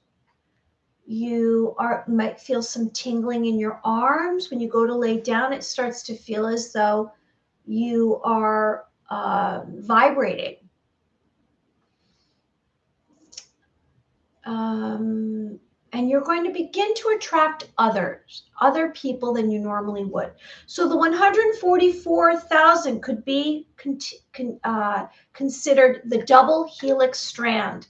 You might feel some tingling in your arms. When you go to lay down, it starts to feel as though you are vibrating. And you're going to begin to attract other people than you normally would. So the 144,000 could be considered the double helix strand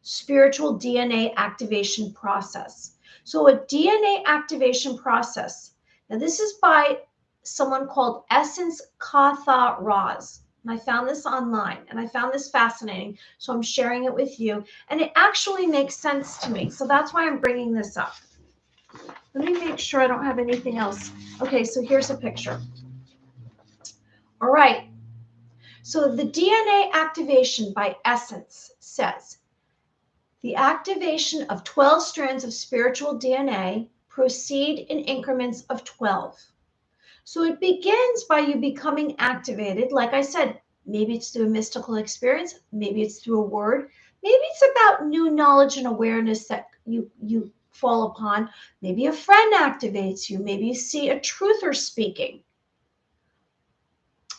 spiritual DNA activation process. So a DNA activation process. Now this is by someone called Essence Katha Raz. And I found this online and I found this fascinating. So I'm sharing it with you. And it actually makes sense to me. So that's why I'm bringing this up. Let me make sure I don't have anything else. Okay, so here's a picture. All right. So the DNA activation by Essence says, the activation of 12 strands of spiritual DNA proceed in increments of 12. So it begins by you becoming activated. Like I said, maybe it's through a mystical experience. Maybe it's through a word. Maybe it's about new knowledge and awareness that you fall upon. Maybe a friend activates you. Maybe you see a truther speaking.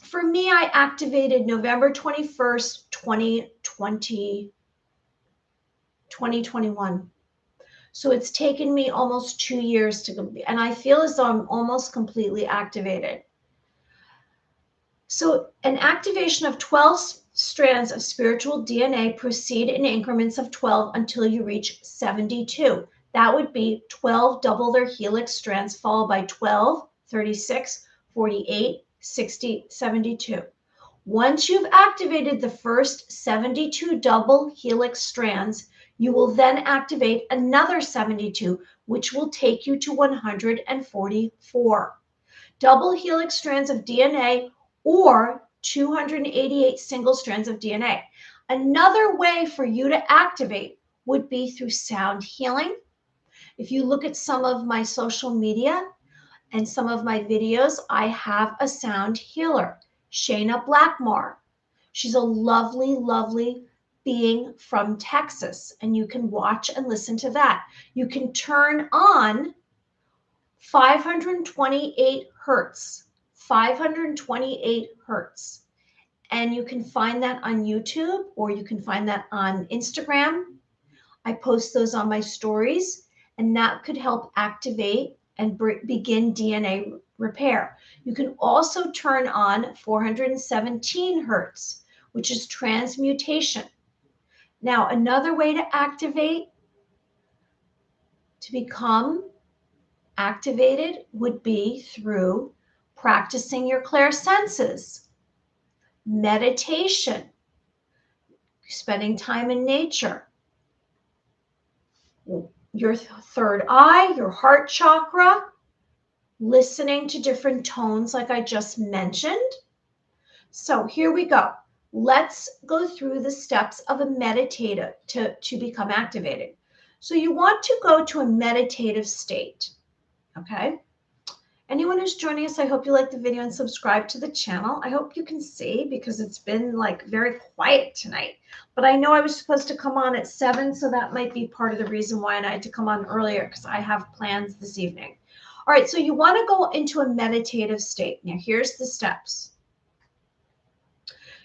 For me, I activated November 21st, 2021. So it's taken me almost 2 years to complete, and I feel as though I'm almost completely activated. So an activation of 12 strands of spiritual DNA proceed in increments of 12 until you reach 72. That would be 12 double their helix strands, followed by 12, 36, 48, 60, 72. Once you've activated the first 72 double helix strands, you will then activate another 72, which will take you to 144. Double helix strands of DNA or 288 single strands of DNA. Another way for you to activate would be through sound healing. If you look at some of my social media and some of my videos, I have a sound healer, Shayna Blackmore. She's a lovely, lovely being from Texas, and you can watch and listen to that. You can turn on 528 hertz, 528 hertz. And you can find that on YouTube, or you can find that on Instagram. I post those on my stories, and that could help activate and begin DNA repair. You can also turn on 417 hertz, which is transmutation. Now, another way to activate, to become activated, would be through practicing your clairsenses, meditation, spending time in nature, your third eye, your heart chakra, listening to different tones like I just mentioned. So here we go. Let's go through the steps of a meditative to become activated. So you want to go to a meditative state, okay? Anyone who's joining us, I hope you like the video and subscribe to the channel. I hope you can see because it's been like very quiet tonight. But I know I was supposed to come on at 7, so that might be part of the reason why I had to come on earlier because I have plans this evening. All right, so you want to go into a meditative state. Now, here's the steps.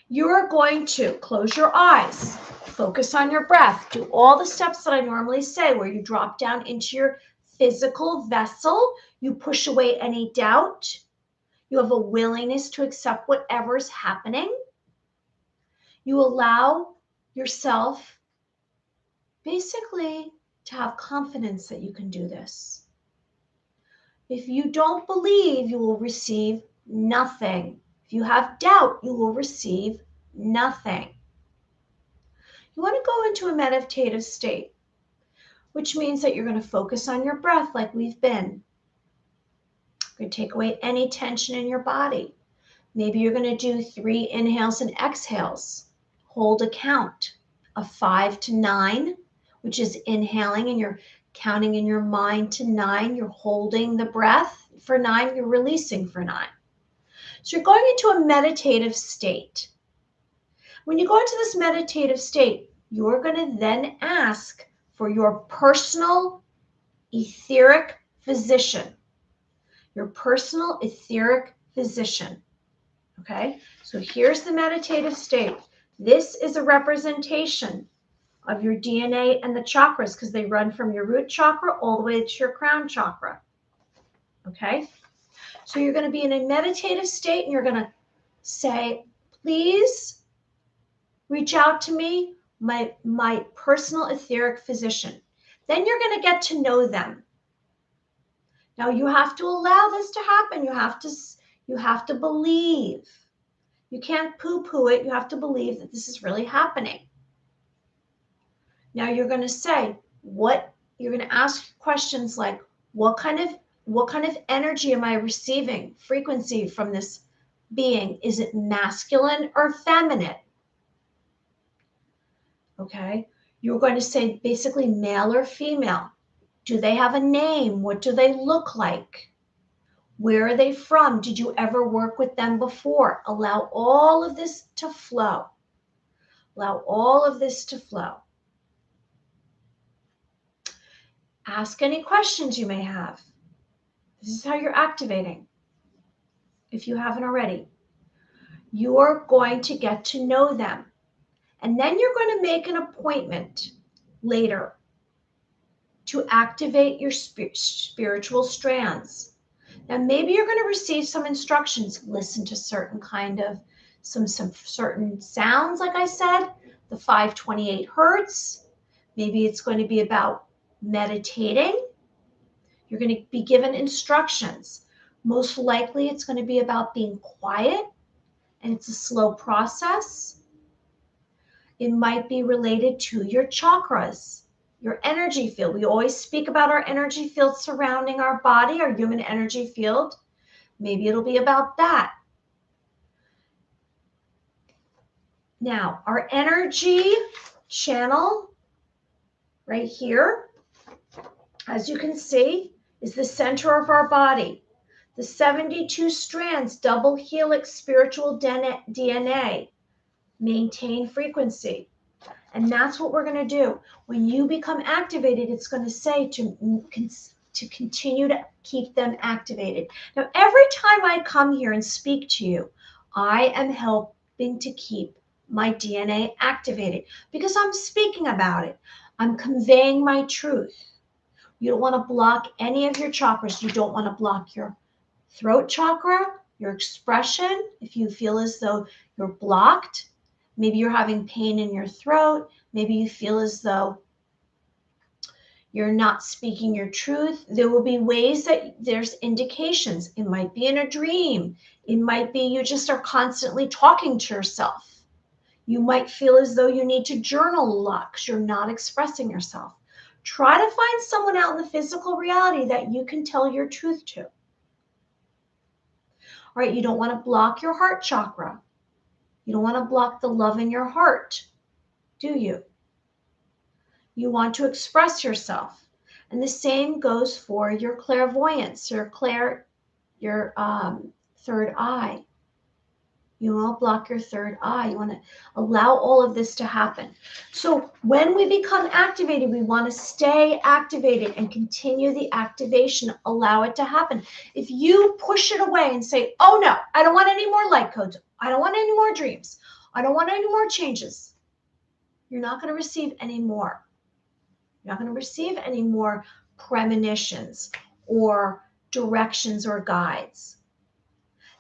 You are going to close your eyes, focus on your breath, do all the steps that I normally say where you drop down into your physical vessel, you push away any doubt, you have a willingness to accept whatever's happening, you allow yourself basically to have confidence that you can do this. If you don't believe, you will receive nothing. If you have doubt, you will receive nothing. You want to go into a meditative state, which means that you're going to focus on your breath like we've been. You're going to take away any tension in your body. Maybe you're going to do 3 inhales and exhales. Hold a count of 5 to 9, which is inhaling and you're counting in your mind to 9. You're holding the breath for 9. You're releasing for 9. So you're going into a meditative state. When you go into this meditative state, you're going to then ask for your personal etheric physician. Your personal etheric physician. Okay, so here's the meditative state. This is a representation of your DNA and the chakras because they run from your root chakra all the way to your crown chakra. Okay, so you're going to be in a meditative state and you're going to say, please reach out to me, my personal etheric physician. Then you're going to get to know them. Now you have to allow this to happen. You have to believe. You can't poo-poo it. You have to believe that this is really happening. Now you're going to say you're going to ask questions like, what kind of energy am I receiving, frequency from this being? Is it masculine or feminine? Okay. You're going to say basically male or female. Do they have a name? What do they look like? Where are they from? Did you ever work with them before? Allow all of this to flow. Allow all of this to flow. Ask any questions you may have. This is how you're activating, if you haven't already. You are going to get to know them. And then you're going to make an appointment later to activate your spiritual strands. Now, maybe you're going to receive some instructions. Listen to certain kind of, some certain sounds, like I said, the 528 hertz. Maybe it's going to be about meditating. You're going to be given instructions. Most likely it's going to be about being quiet, and it's a slow process. It might be related to your chakras, your energy field. We always speak about our energy field surrounding our body, our human energy field. Maybe it'll be about that. Now, our energy channel right here, as you can see, is the center of our body. The 72 strands, double helix spiritual DNA, maintain frequency. And that's what we're going to do. When you become activated, it's going to say to continue to keep them activated. Now, every time I come here and speak to you, I am helping to keep my DNA activated because I'm speaking about it. I'm conveying my truth. You don't want to block any of your chakras. You don't want to block your throat chakra, your expression. If you feel as though you're blocked, maybe you're having pain in your throat, maybe you feel as though you're not speaking your truth, there will be ways that there's indications. It might be in a dream. It might be you just are constantly talking to yourself. You might feel as though you need to journal a lot because you're not expressing yourself. Try to find someone out in the physical reality that you can tell your truth to. right? You don't want to block your heart chakra. You don't want to block the love in your heart, do you? You want to express yourself. And the same goes for your clairvoyance, your third eye. You won't block your third eye. You want to allow all of this to happen. So when we become activated, we want to stay activated and continue the activation. Allow it to happen. If you push it away and say, oh no, I don't want any more light codes. I don't want any more dreams. I don't want any more changes. You're not going to receive any more. You're not going to receive any more premonitions or directions or guides.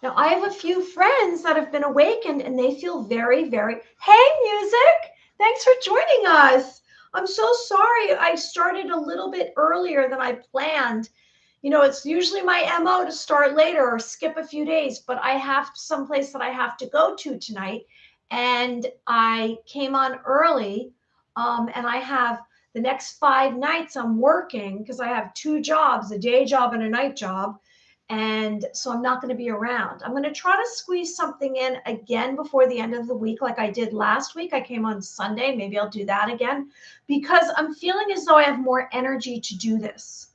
Now, I have a few friends that have been awakened and they feel very, very, hey, music, thanks for joining us. I'm so sorry I started a little bit earlier than I planned. You know, it's usually my MO to start later or skip a few days, but I have someplace that I have to go to tonight. And I came on early and I have the next 5 nights I'm working because I have 2 jobs, a day job and a night job. And so I'm not going to be around. I'm going to try to squeeze something in again before the end of the week like I did last week. I came on Sunday. Maybe I'll do that again because I'm feeling as though I have more energy to do this.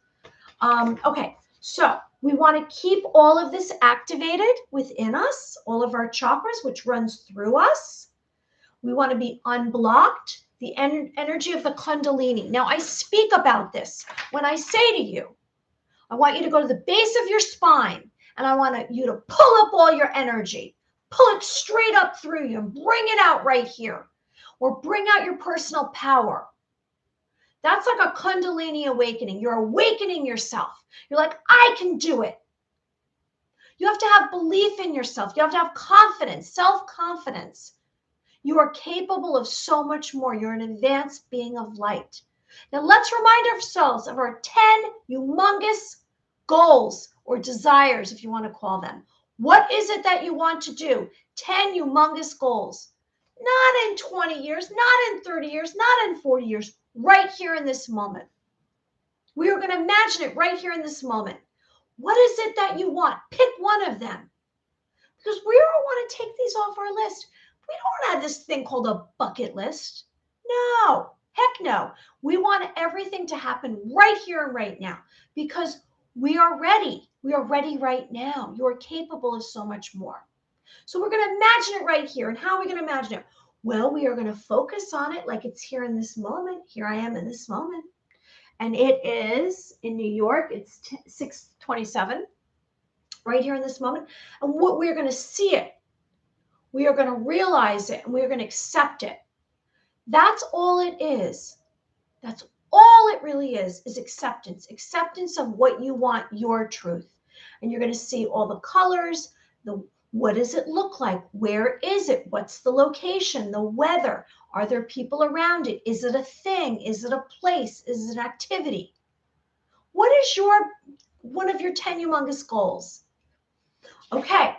Okay, so we want to keep all of this activated within us, all of our chakras, which runs through us. We want to be unblocked, the energy of the Kundalini. Now, I speak about this when I say to you, I want you to go to the base of your spine and I want you to pull up all your energy, pull it straight up through you and bring it out right here or bring out your personal power. That's like a Kundalini awakening. You're awakening yourself. You're like, I can do it. You have to have belief in yourself. You have to have confidence, self-confidence. You are capable of so much more. You're an advanced being of light. Now let's remind ourselves of our 10 humongous goals or desires, if you want to call them. What is it that you want to do? 10 humongous goals. Not in 20 years, not in 30 years, not in 40 years, right here in this moment. We are going to imagine it right here in this moment. What is it that you want? Pick one of them. Because we don't want to take these off our list. We don't have this thing called a bucket list. No, heck no. We want everything to happen right here and right now because we are ready. We are ready right now. You are capable of so much more. So we're going to imagine it right here. And how are we going to imagine it? Well, we are going to focus on it like it's here in this moment. Here I am in this moment. And it is in New York. It's 6:27 right here in this moment. And what we're going to see it. We are going to realize it and we're going to accept it. That's all it is. That's all it really is acceptance. Acceptance of what you want, your truth. And you're going to see all the colors, what does it look like? Where is it? What's the location? The weather? Are there people around it? Is it a thing? Is it a place? Is it an activity? What is one of your 10 humongous goals? Okay,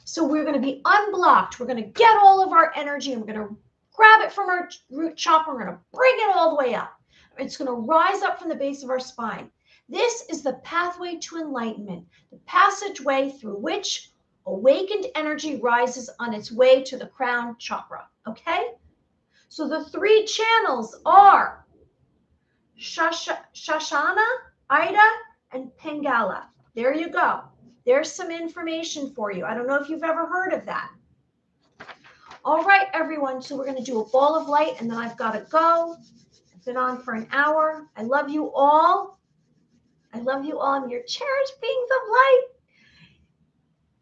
so we're going to be unblocked. We're going to get all of our energy and we're going to grab it from our root chakra. We're going to bring it all the way up. It's going to rise up from the base of our spine. This is the pathway to enlightenment, the passageway through which awakened energy rises on its way to the crown chakra. Okay? So the 3 channels are Shashana, Ida, and Pingala. There you go. There's some information for you. I don't know if you've ever heard of that. All right, everyone. So we're going to do a ball of light, and then I've got to go. I've been on for an hour. I love you all. I love you all. I'm your cherished beings of light.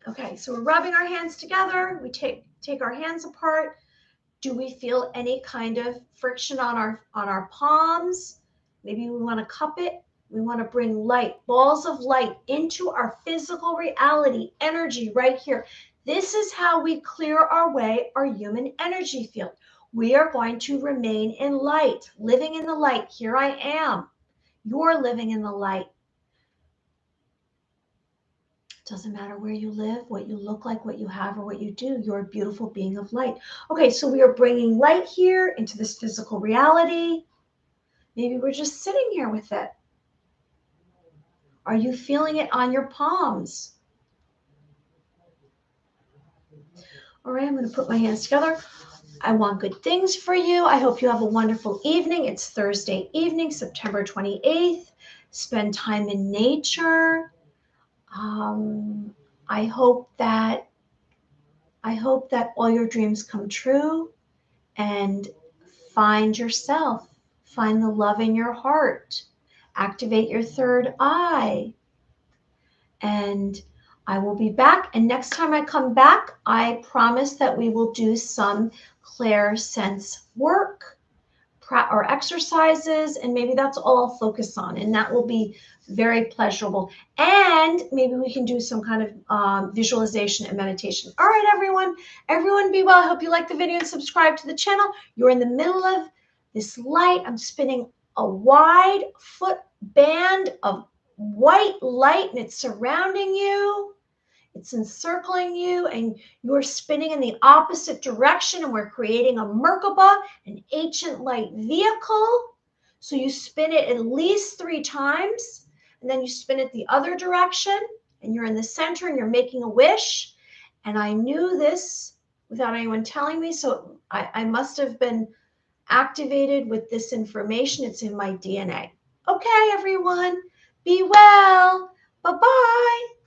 Okay, so we're rubbing our hands together. We take our hands apart. Do we feel any kind of friction on our palms? Maybe we want to cup it. We want to bring light, balls of light into our physical reality, energy right here. This is how we clear our way, our human energy field. We are going to remain in light, living in the light. Here I am. You're living in the light. Doesn't matter where you live, what you look like, what you have, or what you do. You're a beautiful being of light. Okay, so we are bringing light here into this physical reality. Maybe we're just sitting here with it. Are you feeling it on your palms? All right, I'm going to put my hands together. I want good things for you. I hope you have a wonderful evening. It's Thursday evening, September 28th. Spend time in nature. Um, I hope that all your dreams come true, and find yourself. Find the love in your heart. Activate your third eye. And I will be back. And next time I come back, I promise that we will do some clairsense work or exercises, and maybe that's all I'll focus on, and that will be very pleasurable. And maybe we can do some kind of visualization and meditation. All right, everyone be well. I hope you like the video and subscribe to the channel. You're in the middle of this light. I'm spinning a wide foot band of white light, and it's surrounding you. It's encircling you, and you're spinning in the opposite direction, and we're creating a Merkaba, an ancient light vehicle. So you spin it at least 3 times, and then you spin it the other direction, and you're in the center, and you're making a wish. And I knew this without anyone telling me, so I must have been activated with this information. It's in my DNA. Okay, everyone, be well. Bye-bye.